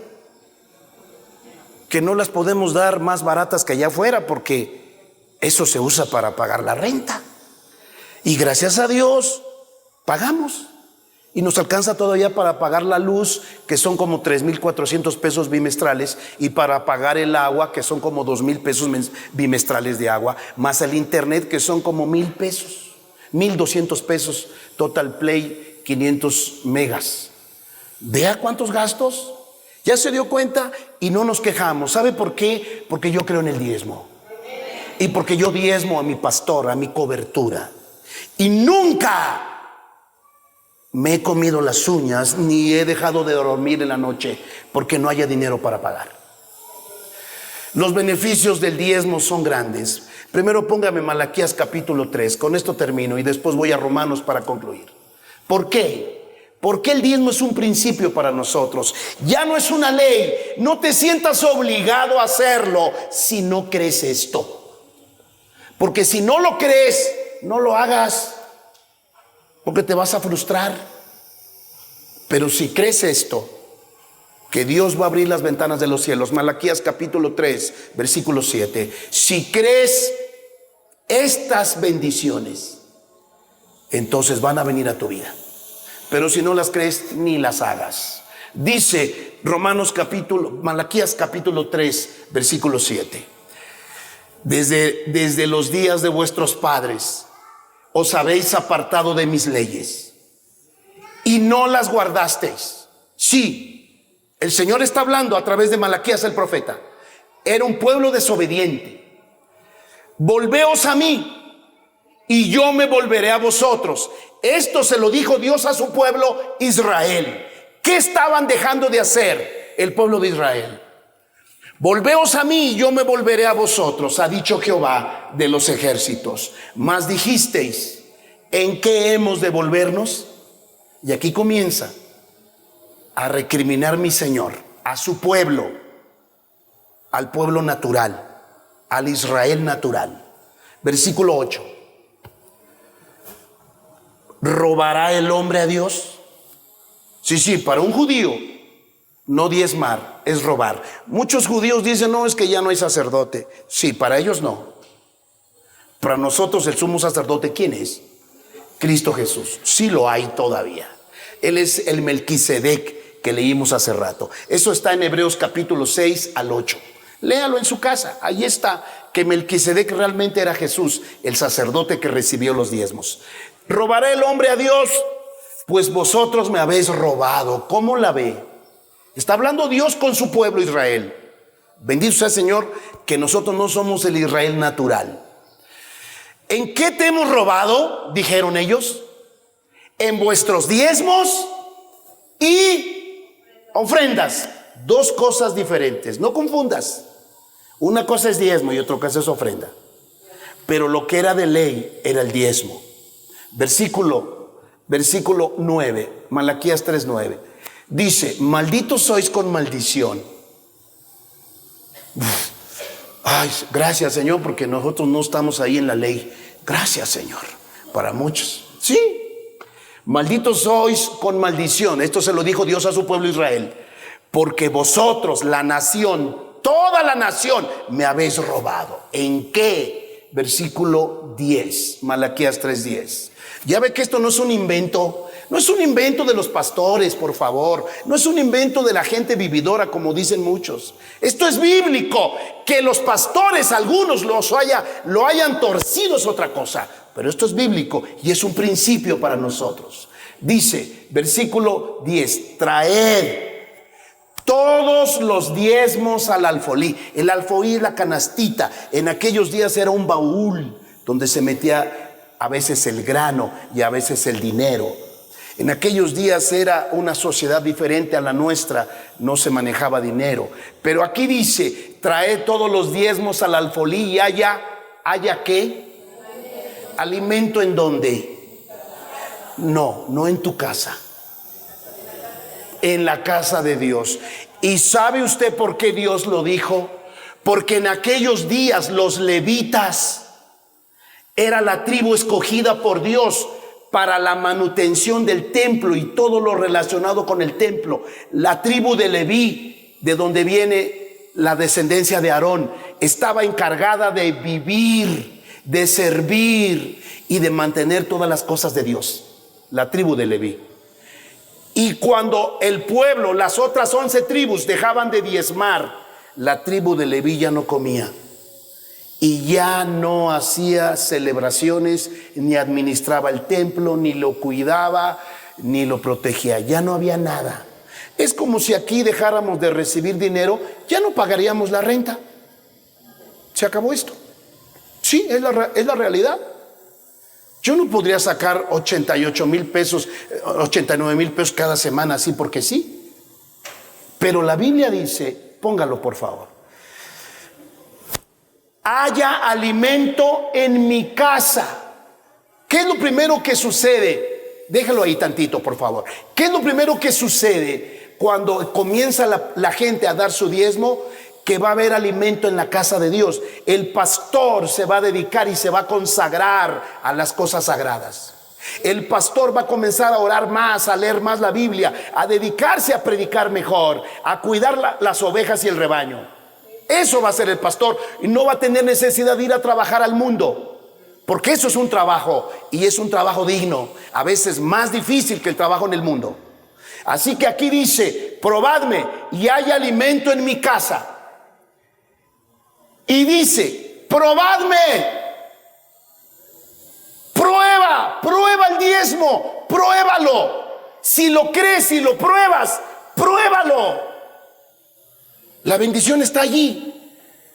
Que no las podemos dar más baratas que allá afuera porque eso se usa para pagar la renta. Y gracias a Dios pagamos. Y nos alcanza todavía para pagar la luz, que son como 3,400 pesos bimestrales, y para pagar el agua, que son como 2,000 pesos bimestrales de agua, más el internet, que son como 1,000 pesos, 1,200 pesos, Total Play, 500 megas. Vea cuántos gastos. Ya se dio cuenta y no nos quejamos. ¿Sabe por qué? Porque yo creo en el diezmo. Y porque yo diezmo a mi pastor, a mi cobertura. Y nunca me he comido las uñas ni he dejado de dormir en la noche porque no haya dinero para pagar. Los beneficios del diezmo son grandes. Primero póngame Malaquías capítulo 3, con esto termino y después voy a Romanos para concluir. ¿Por qué? Porque el diezmo es un principio para nosotros. Ya no es una ley. No te sientas obligado a hacerlo si no crees esto. Porque si no lo crees, no lo hagas. Porque te vas a frustrar. Pero si crees esto, que Dios va a abrir las ventanas de los cielos, Malaquías capítulo 3, versículo 7. Si crees estas bendiciones, entonces van a venir a tu vida. Pero si no las crees, ni las hagas. Dice Malaquías capítulo 3, versículo 7. Desde los días de vuestros padres os habéis apartado de mis leyes y no las guardasteis. Sí, el Señor está hablando a través de Malaquías el profeta. Era un pueblo desobediente. Volveos a mí y yo me volveré a vosotros. Esto se lo dijo Dios a su pueblo Israel. ¿Qué estaban dejando de hacer el pueblo de Israel? Volveos a mí y yo me volveré a vosotros, ha dicho Jehová de los ejércitos. Mas dijisteis, ¿en qué hemos de volvernos? Y aquí comienza a recriminar mi Señor a su pueblo, al pueblo natural, al Israel natural. Versículo 8. ¿Robará el hombre a Dios? Sí, para un judío, no diezmar es robar. Muchos judíos dicen, no, es que ya no hay sacerdote. Sí, para ellos no. Para nosotros el sumo sacerdote, ¿quién es? Cristo Jesús. Sí lo hay todavía. Él es el Melquisedec que leímos hace rato. Eso está en Hebreos capítulo 6 al 8. Léalo en su casa. Ahí está que Melquisedec realmente era Jesús, el sacerdote que recibió los diezmos. ¿Robará el hombre a Dios? Pues vosotros me habéis robado. ¿Cómo la ve? Está hablando Dios con su pueblo Israel. Bendito sea el Señor que nosotros no somos el Israel natural. ¿En qué te hemos robado? Dijeron ellos. En vuestros diezmos y ofrendas. Dos cosas diferentes. No confundas. Una cosa es diezmo y otra cosa es ofrenda. Pero lo que era de ley era el diezmo. Versículo 9, Malaquías 3:9. Dice, malditos sois con maldición. Ay, gracias Señor, porque nosotros no estamos ahí en la ley. Gracias Señor, para muchos. Sí, malditos sois con maldición. Esto se lo dijo Dios a su pueblo Israel. Porque vosotros, la nación, toda la nación, me habéis robado. ¿En qué? Versículo 10, Malaquías 3:10. Ya ve que esto no es un invento. No es un invento de los pastores, por favor. No es un invento de la gente vividora, como dicen muchos. Esto es bíblico. Que los pastores, algunos lo hayan torcido es otra cosa. Pero esto es bíblico y es un principio para nosotros. Dice, versículo 10, traed todos los diezmos al alfolí. El alfolí es la canastita. En aquellos días era un baúl donde se metía a veces el grano y a veces el dinero. En aquellos días era una sociedad diferente a la nuestra, no se manejaba dinero. Pero aquí dice, trae todos los diezmos al alfolí y haya ¿qué? Alimento. ¿En dónde? No en tu casa. En la casa de Dios. ¿Y sabe usted por qué Dios lo dijo? Porque en aquellos días los levitas era la tribu escogida por Dios para la manutención del templo y todo lo relacionado con el templo. La tribu de Leví, de donde viene la descendencia de Aarón, estaba encargada de vivir, de servir y de mantener todas las cosas de Dios. La tribu de Leví. Y cuando el pueblo, las otras 11 tribus dejaban de diezmar, la tribu de Leví ya no comía. Y ya no hacía celebraciones, ni administraba el templo, ni lo cuidaba, ni lo protegía. Ya no había nada. Es como si aquí dejáramos de recibir dinero, ya no pagaríamos la renta. Se acabó esto. Sí, es la realidad. Yo no podría sacar 88,000 pesos, 89,000 pesos cada semana así porque sí. Pero la Biblia dice, póngalo por favor. Haya alimento en mi casa. ¿Qué es lo primero que sucede? Déjalo ahí tantito, por favor. ¿Qué es lo primero que sucede cuando comienza la gente a dar su diezmo? Que va a haber alimento en la casa de Dios. El pastor se va a dedicar y se va a consagrar a las cosas sagradas. El pastor va a comenzar a orar más, a leer más la Biblia, a dedicarse a predicar mejor, a cuidar las ovejas y el rebaño. Eso va a ser el pastor y no va a tener necesidad de ir a trabajar al mundo, porque eso es un trabajo y es un trabajo digno, a veces más difícil que el trabajo en el mundo. Así que aquí dice, probadme y hay alimento en mi casa. Y dice, probadme. Prueba el diezmo, pruébalo. Si lo crees, si lo pruebas, pruébalo. La bendición está allí.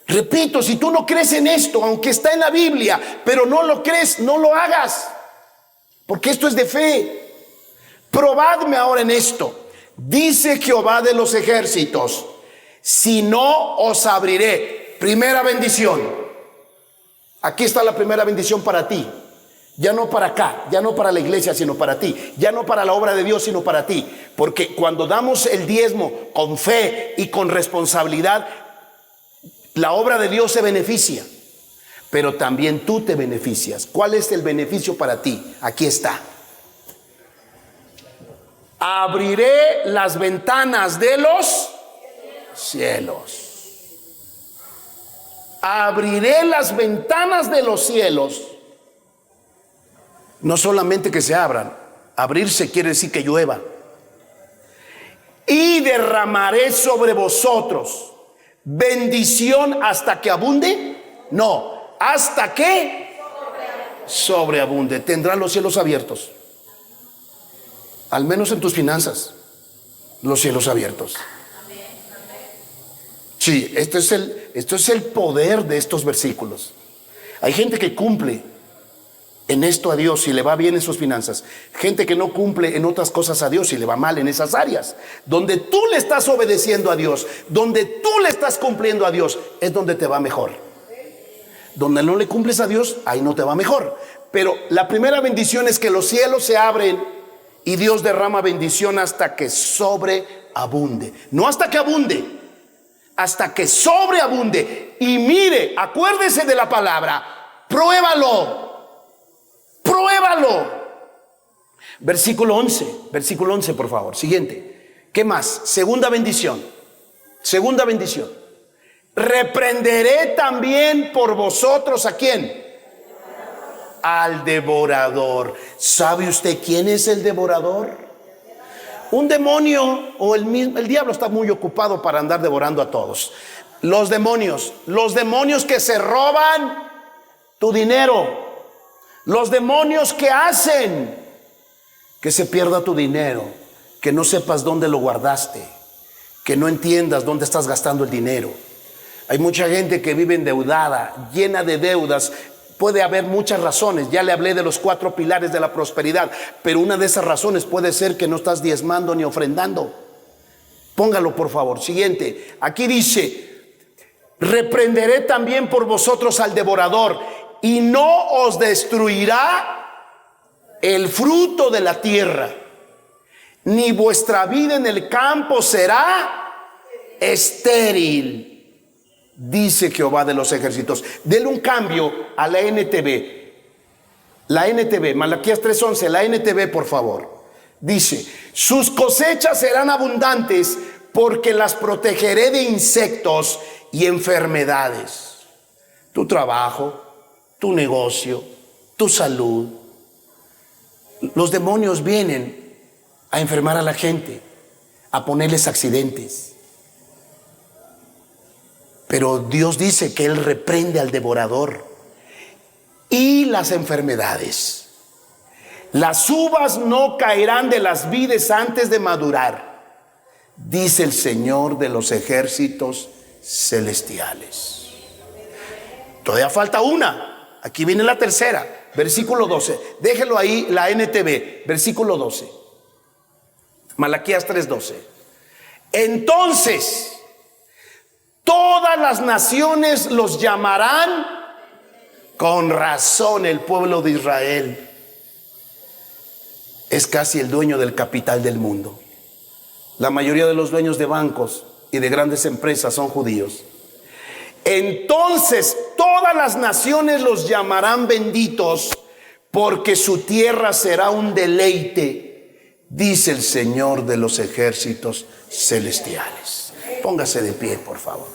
Repito, si tú no crees en esto, aunque está en la Biblia, pero no lo crees, no lo hagas, porque esto es de fe. Probadme ahora en esto. Dice Jehová de los ejércitos, si no os abriré. Primera bendición. Aquí está la primera bendición para ti. Ya no para acá, ya no para la iglesia, sino para ti. Ya no para la obra de Dios, sino para ti. Porque cuando damos el diezmo con fe y con responsabilidad, la obra de Dios se beneficia. Pero también tú te beneficias. ¿Cuál es el beneficio para ti? Aquí está. Abriré las ventanas de los cielos. Abriré las ventanas de los cielos. No solamente que se abran, abrirse quiere decir que llueva. Y derramaré sobre vosotros bendición hasta que abunde. No, hasta que sobreabunde. Tendrán los cielos abiertos. Al menos en tus finanzas, los cielos abiertos. Sí, esto es el poder de estos versículos. Hay gente que cumple en esto a Dios y le va bien en sus finanzas. Gente que no cumple en otras cosas a Dios y le va mal en esas áreas. Donde tú le estás obedeciendo a Dios, donde tú le estás cumpliendo a Dios, es donde te va mejor. Donde no le cumples a Dios, ahí no te va mejor. Pero la primera bendición es que los cielos se abren y Dios derrama bendición hasta que sobreabunde. No hasta que abunde, hasta que sobreabunde. Y mire, acuérdese de la palabra, pruébalo. Pruébalo. Versículo 11, por favor. Siguiente. ¿Qué más? Segunda bendición. Reprenderé también por vosotros ¿a quién? Al devorador. ¿Sabe usted quién es el devorador? Un demonio o el diablo está muy ocupado para andar devorando a todos. Los demonios que se roban tu dinero. Los demonios que hacen que se pierda tu dinero, que no sepas dónde lo guardaste, que no entiendas dónde estás gastando el dinero. Hay mucha gente que vive endeudada, llena de deudas. Puede haber muchas razones. Ya le hablé de los 4 pilares de la prosperidad, pero una de esas razones puede ser que no estás diezmando ni ofrendando. Póngalo, por favor. Siguiente. Aquí dice, reprenderé también por vosotros al devorador, y no os destruirá el fruto de la tierra, ni vuestra vida en el campo será estéril, dice Jehová de los ejércitos. Denle un cambio a la NTV. La NTV, Malaquías 3:11, la NTV, por favor. Dice, sus cosechas serán abundantes porque las protegeré de insectos y enfermedades. Tu trabajo, tu negocio, tu salud. Los demonios vienen a enfermar a la gente, a ponerles accidentes. Pero Dios dice que Él reprende al devorador. Y las enfermedades. Las uvas no caerán de las vides antes de madurar, dice el Señor de los ejércitos celestiales. Todavía falta una. Aquí viene la tercera, versículo 12. Déjelo ahí, la NTV, versículo 12. Malaquías 3:12. Entonces, todas las naciones los llamarán. Con razón, el pueblo de Israel es casi el dueño del capital del mundo. La mayoría de los dueños de bancos y de grandes empresas son judíos. Entonces todas las naciones los llamarán benditos, porque su tierra será un deleite, dice el Señor de los ejércitos celestiales. Póngase de pie, por favor.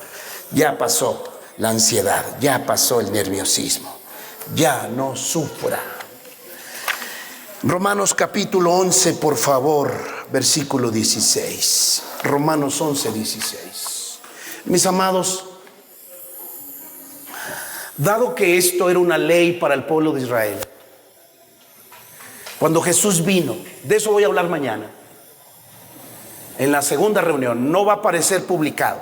Ya pasó la ansiedad, ya pasó el nerviosismo, ya no sufra. Romanos capítulo 11, por favor, versículo 16. Romanos 11:16. Mis amados, dado que esto era una ley para el pueblo de Israel, cuando Jesús vino, de eso voy a hablar mañana, en la segunda reunión, no va a aparecer publicado,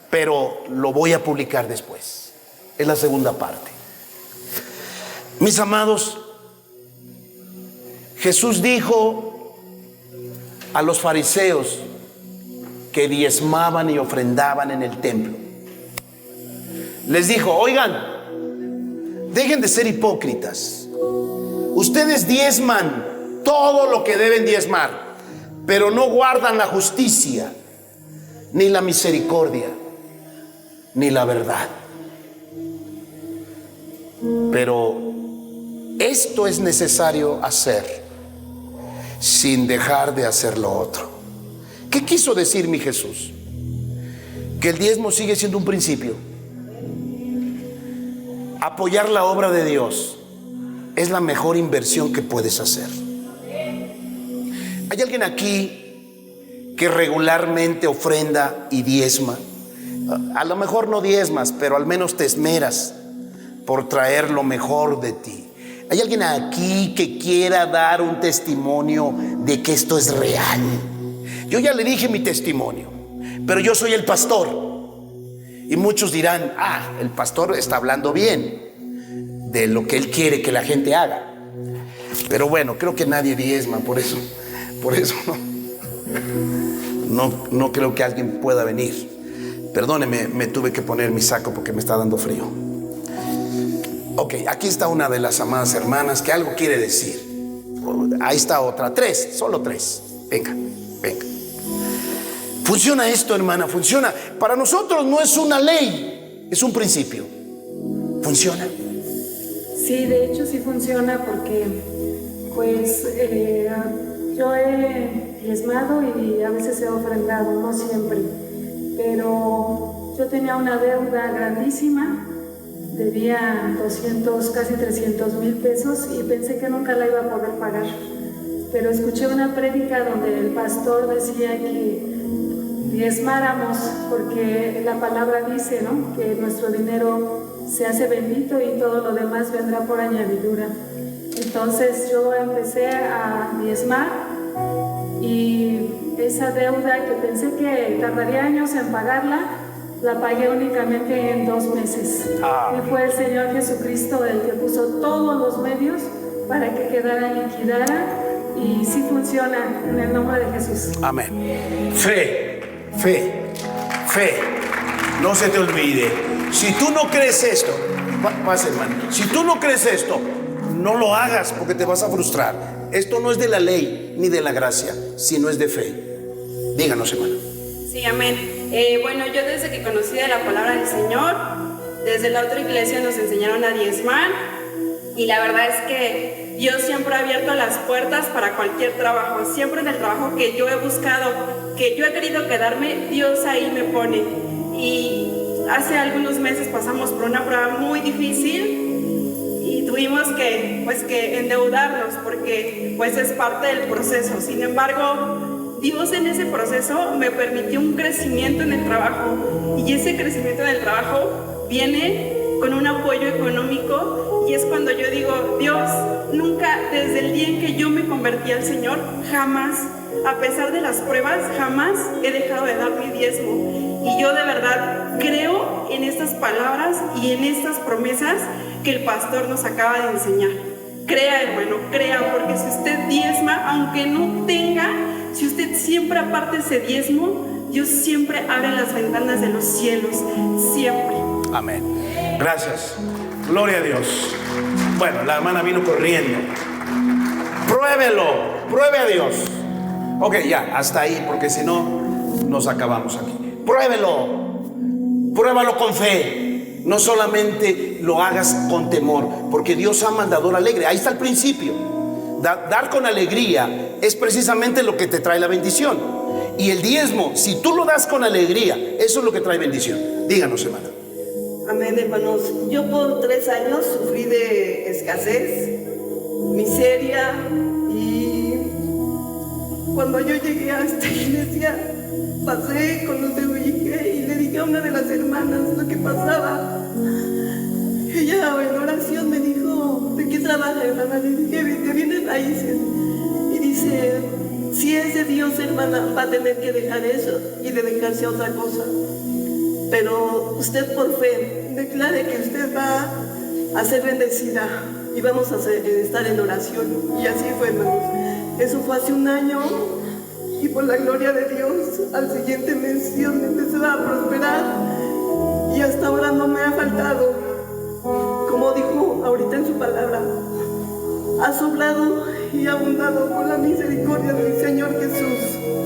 pero lo voy a publicar después, es la segunda parte. Mis amados, Jesús dijo a los fariseos que diezmaban y ofrendaban en el templo, les dijo: oigan, dejen de ser hipócritas. Ustedes diezman todo lo que deben diezmar, pero no guardan la justicia, ni la misericordia, ni la verdad. Pero esto es necesario hacer sin dejar de hacer lo otro. ¿Qué quiso decir mi Jesús? Que el diezmo sigue siendo un principio. Apoyar la obra de Dios es la mejor inversión que puedes hacer. ¿Hay alguien aquí que regularmente ofrenda y diezma? A lo mejor no diezmas, pero al menos te esmeras por traer lo mejor de ti. ¿Hay alguien aquí que quiera dar un testimonio de que esto es real? Yo ya le dije mi testimonio, pero yo soy el pastor. Y muchos dirán: el pastor está hablando bien de lo que él quiere que la gente haga. Pero bueno, creo que nadie diezma, por eso no creo que alguien pueda venir. Perdóneme, me tuve que poner mi saco porque me está dando frío. Ok, aquí está una de las amadas hermanas que algo quiere decir. Ahí está otra, solo tres. Venga. Funciona esto, hermana, funciona. Para nosotros no es una ley, es un principio. Funciona. Sí, de hecho sí funciona porque pues yo he diezmado y a veces he ofrendado, no siempre. Pero yo tenía una deuda grandísima. Debía 200, casi 300,000 pesos y pensé que nunca la iba a poder pagar. Pero escuché una prédica donde el pastor decía que diezmáramos porque la palabra dice, ¿no?, que nuestro dinero se hace bendito y todo lo demás vendrá por añadidura. Entonces yo empecé a diezmar y esa deuda que pensé que tardaría años en pagarla, la pagué únicamente en 2 meses. Y fue el Señor Jesucristo el que puso todos los medios para que quedara liquidada. Y sí funciona, en el nombre de Jesús. Amén. Fe. No se te olvide. Si tú no crees esto, pasa, hermano. Si tú no crees esto, no lo hagas porque te vas a frustrar. Esto no es de la ley ni de la gracia, sino es de fe. Díganos, hermano. Sí, amén. Bueno, yo desde que conocí de la palabra del Señor, desde la otra iglesia nos enseñaron a diezmar y la verdad es que Dios siempre ha abierto las puertas para cualquier trabajo. Siempre en el trabajo que yo he buscado, que yo he querido quedarme, Dios ahí me pone. Y hace algunos meses pasamos por una prueba muy difícil y tuvimos que endeudarnos porque pues es parte del proceso. Sin embargo, Dios en ese proceso me permitió un crecimiento en el trabajo y ese crecimiento en el trabajo viene con un apoyo económico y es cuando yo digo: Dios, nunca desde el día en que yo me convertí al Señor, jamás, a pesar de las pruebas, jamás he dejado de dar mi diezmo. Y yo de verdad creo en estas palabras y en estas promesas que el pastor nos acaba de enseñar. Crea, hermano, crea, porque si usted diezma, aunque no tenga, si usted siempre aparte ese diezmo, Dios siempre abre las ventanas de los cielos, siempre. Amén. Gracias. Gloria a Dios. Bueno, la hermana vino corriendo. Pruebe a Dios. Ok, ya, hasta ahí, porque si no, nos acabamos aquí. Pruébalo con fe. No solamente lo hagas con temor, porque Dios ama al dador alegre. Ahí está el principio. Dar con alegría es precisamente lo que te trae la bendición. Y el diezmo, si tú lo das con alegría, eso es lo que trae bendición. Díganos, hermana. Amén, hermanos. Yo por 3 años sufrí de escasez, miseria y Cuando yo llegué a esta iglesia, pasé, conocí a mi hija y le dije a una de las hermanas lo que pasaba. Ella en oración me dijo, ¿de qué trabaja, hermana? Le dije, de bienes raíces. Y dice, si es de Dios, hermana, va a tener que dejar eso y de dejarse a otra cosa. Pero usted por fe declare que usted va a ser bendecida y vamos a estar en oración. Y así fue, hermanos. Eso fue hace un año y por la gloria de Dios, al siguiente mes Dios me empezó a prosperar y hasta ahora no me ha faltado. Como dijo ahorita en su palabra, ha sobrado y abundado con la misericordia del Señor Jesús.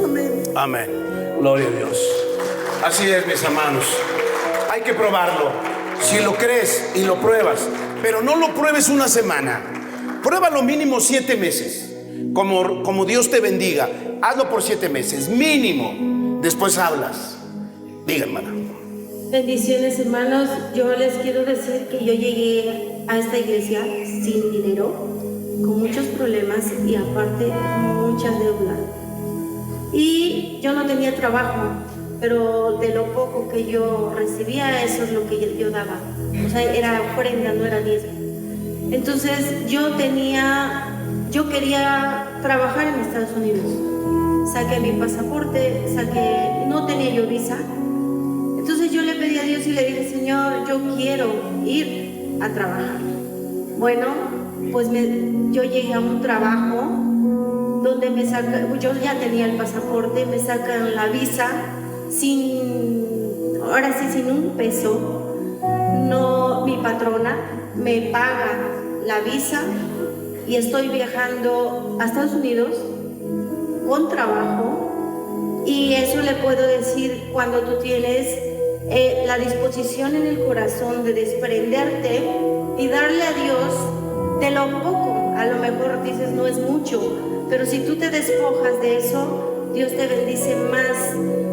Amén. Amén. Gloria a Dios. Así es, mis hermanos. Hay que probarlo. Si lo crees y lo pruebas, pero no lo pruebes una semana. Prueba lo mínimo 7 meses. Como Dios te bendiga, hazlo por 7 meses, mínimo. Después hablas. Diga, hermana. Bendiciones, hermanos. Yo les quiero decir que yo llegué a esta iglesia sin dinero, con muchos problemas y aparte mucha deuda. Y yo no tenía trabajo, pero de lo poco que yo recibía, eso es lo que yo daba. O sea, era ofrenda, no era diezmo. Entonces yo quería trabajar en Estados Unidos. Saqué mi pasaporte, no tenía yo visa. Entonces yo le pedí a Dios y le dije, Señor, yo quiero ir a trabajar. Bueno, pues yo llegué a un trabajo donde yo ya tenía el pasaporte, me sacan la visa sin un peso. No, mi patrona me paga la visa y estoy viajando a Estados Unidos con trabajo. Y eso le puedo decir cuando tú tienes la disposición en el corazón de desprenderte y darle a Dios de lo poco. A lo mejor dices no es mucho, pero si tú te despojas de eso, Dios te bendice más.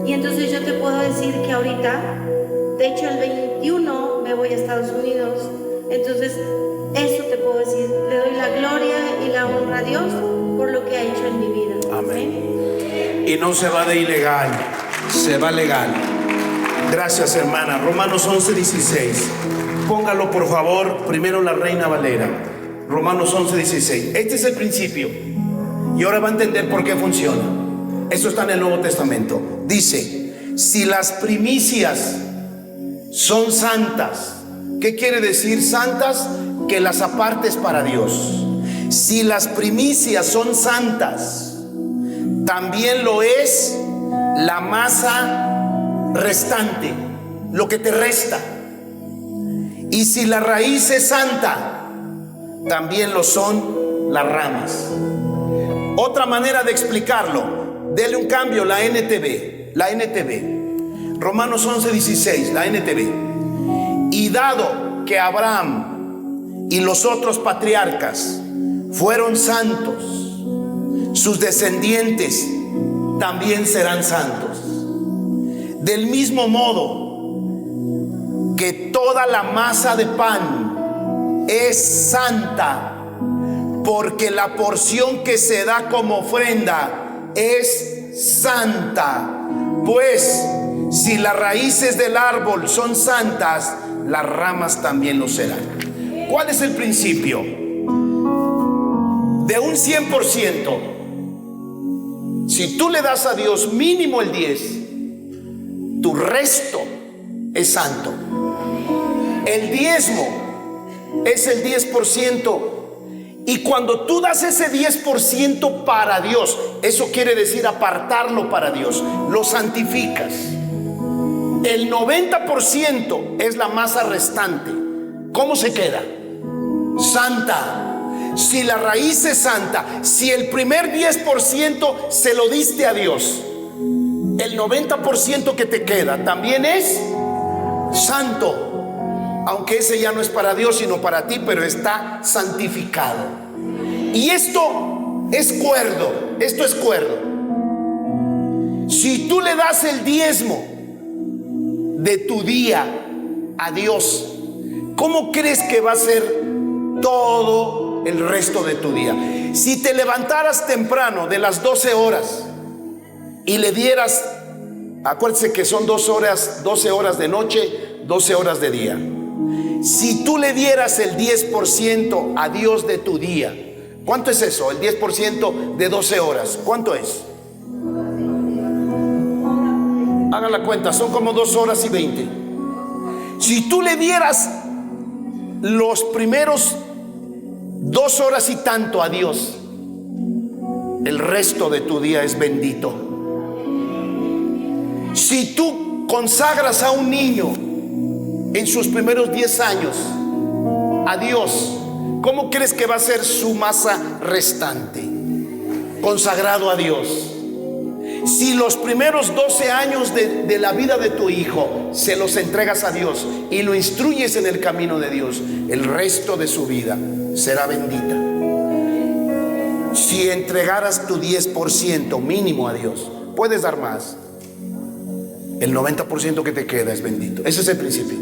Y entonces yo te puedo decir que ahorita, de hecho el 21 me voy a Estados Unidos. Entonces eso te puedo decir, le doy la gloria y la honra a Dios por lo que ha hecho en mi vida. Amén. Y no se va de ilegal, se va legal. Gracias, hermana. Romanos 11:16. Póngalo, por favor, primero la Reina Valera. Romanos 11:16. Este es el principio. Y ahora va a entender por qué funciona. Eso está en el Nuevo Testamento. Dice, si las primicias son santas, ¿qué quiere decir santas? Que las apartes para Dios. Si las primicias son santas, también lo es la masa restante, lo que te resta. Y si la raíz es santa, también lo son las ramas. Otra manera de explicarlo, dele un cambio, la NTV, Romanos 11:16, la NTV. Y dado que Abraham y los otros patriarcas fueron santos, sus descendientes también serán santos. Del mismo modo que toda la masa de pan es santa, porque la porción que se da como ofrenda es santa. Pues si las raíces del árbol son santas, las ramas también lo serán. ¿Cuál es el principio? De un 100%, si tú le das a Dios mínimo el 10%, tu resto es santo. El diezmo es el 10%. Y cuando tú das ese 10% para Dios, eso quiere decir apartarlo para Dios, lo santificas. El 90% es la masa restante. ¿Cómo se queda? Santa. Si la raíz es santa, si el primer 10% se lo diste a Dios, el 90% que te queda también es santo. Aunque ese ya no es para Dios sino para ti, pero está santificado. Y esto es cuerdo. Si tú le das el diezmo de tu día a Dios, ¿cómo crees que va a ser todo el resto de tu día? Si te levantaras temprano de las 12 horas y le dieras, acuérdense que son 12 horas de noche, 12 horas de día. Si tú le dieras el 10% a Dios de tu día, ¿cuánto es eso? El 10% de 12 horas, ¿cuánto es? Hagan la cuenta, son como 2 horas y 20. Si tú le dieras los primeros 2 horas y tanto a Dios, el resto de tu día es bendito. Si tú consagras a un niño en sus primeros 10 años a Dios, ¿cómo crees que va a ser su masa restante? Consagrado a Dios. Si los primeros 12 años de la vida de tu hijo se los entregas a Dios y lo instruyes en el camino de Dios, el resto de su vida será bendita. Si entregaras tu 10% mínimo a Dios, puedes dar más, el 90% que te queda es bendito. Ese es el principio.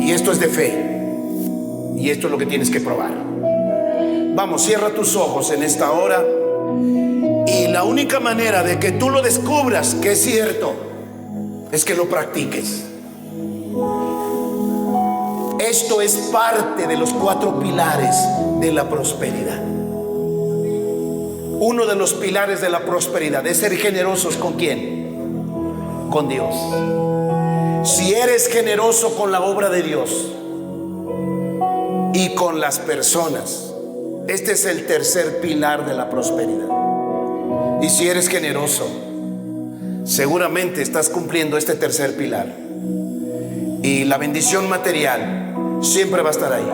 Y esto es de fe. Y esto es lo que tienes que probar. Vamos, cierra tus ojos en esta hora. Y la única manera de que tú lo descubras que es cierto es que lo practiques. Esto es parte de los 4 pilares de la prosperidad. Uno de los pilares de la prosperidad es ser generosos. ¿Con quién? Con Dios. Si eres generoso con la obra de Dios y con las personas, este es el tercer pilar de la prosperidad. Y si eres generoso, seguramente estás cumpliendo este tercer pilar. Y la bendición material siempre va a estar ahí.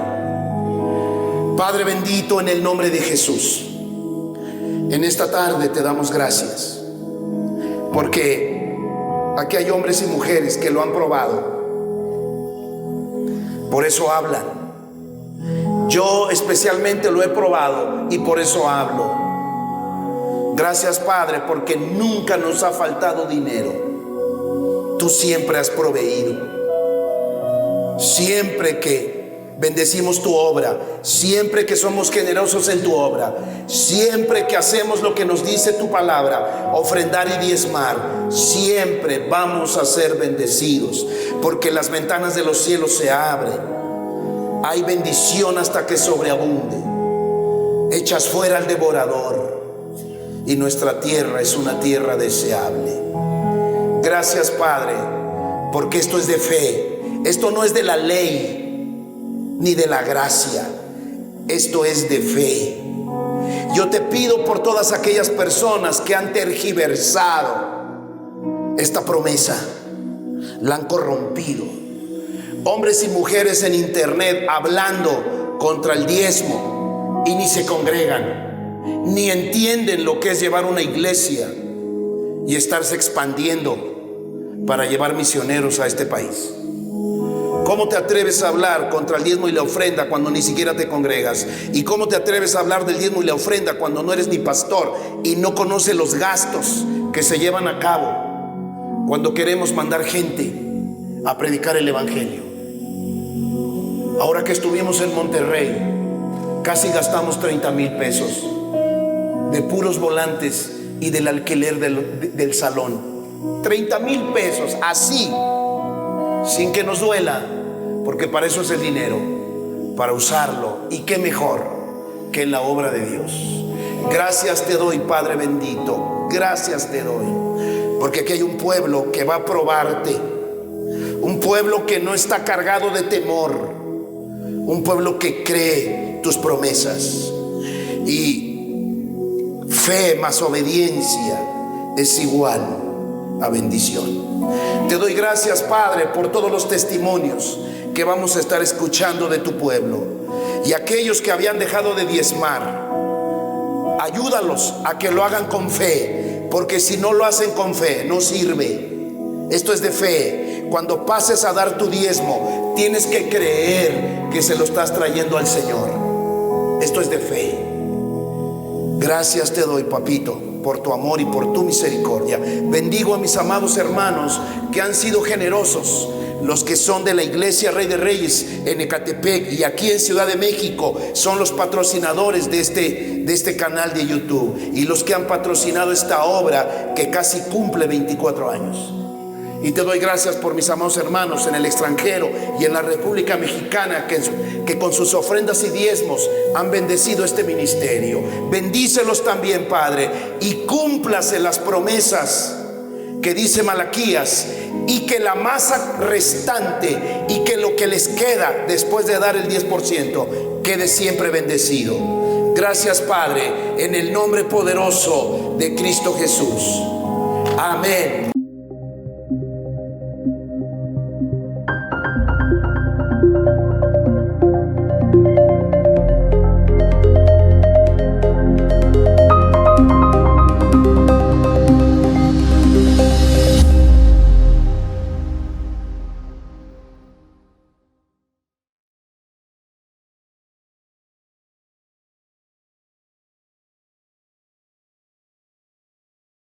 Padre bendito, en el nombre de Jesús, en esta tarde te damos gracias, porque aquí hay hombres y mujeres que lo han probado. Por eso hablan. Yo especialmente lo he probado y por eso hablo. Gracias, Padre, porque nunca nos ha faltado dinero. Tú siempre has proveído. Siempre que bendecimos tu obra, siempre que somos generosos en tu obra, siempre que hacemos lo que nos dice tu palabra, ofrendar y diezmar, siempre vamos a ser bendecidos, porque las ventanas de los cielos se abren. Hay bendición hasta que sobreabunde. Echas fuera al devorador. Y nuestra tierra es una tierra deseable. Gracias, Padre, porque esto es de fe. Esto no es de la ley ni de la gracia. Esto es de fe. Yo te pido por todas aquellas personas que han tergiversado esta promesa, la han corrompido. Hombres y mujeres en internet hablando contra el diezmo y ni se congregan, ni entienden lo que es llevar una iglesia y estarse expandiendo para llevar misioneros a este país. ¿Cómo te atreves a hablar contra el diezmo y la ofrenda cuando ni siquiera te congregas? ¿Y cómo te atreves a hablar del diezmo y la ofrenda cuando no eres ni pastor y no conoces los gastos que se llevan a cabo cuando queremos mandar gente a predicar el evangelio? Ahora que estuvimos en Monterrey, casi gastamos 30,000 pesos de puros volantes y del alquiler del salón. 30,000 pesos, así, sin que nos duela, porque para eso es el dinero, para usarlo. Y qué mejor que en la obra de Dios. Gracias te doy, Padre bendito, gracias te doy, porque aquí hay un pueblo que va a probarte, un pueblo que no está cargado de temor, un pueblo que cree tus promesas. Y fe más obediencia es igual a bendición. Te doy gracias, Padre, por todos los testimonios que vamos a estar escuchando de tu pueblo. Y aquellos que habían dejado de diezmar, ayúdalos a que lo hagan con fe, porque si no lo hacen con fe, no sirve. Esto es de fe. Cuando pases a dar tu diezmo, tienes que creer que se lo estás trayendo al Señor. Esto es de fe. Gracias te doy, papito, por tu amor y por tu misericordia. Bendigo a mis amados hermanos que han sido generosos Los que son de la Iglesia Rey de Reyes en Ecatepec y aquí en Ciudad de México son los patrocinadores de este canal de YouTube, y los que han patrocinado esta obra que casi cumple 24 años. Y te doy gracias por mis amados hermanos en el extranjero y en la República Mexicana que con sus ofrendas y diezmos han bendecido este ministerio. Bendícelos también, Padre, y cúmplase las promesas que dice Malaquías, y que la masa restante y que lo que les queda después de dar el 10% quede siempre bendecido. Gracias, Padre, en el nombre poderoso de Cristo Jesús. Amén.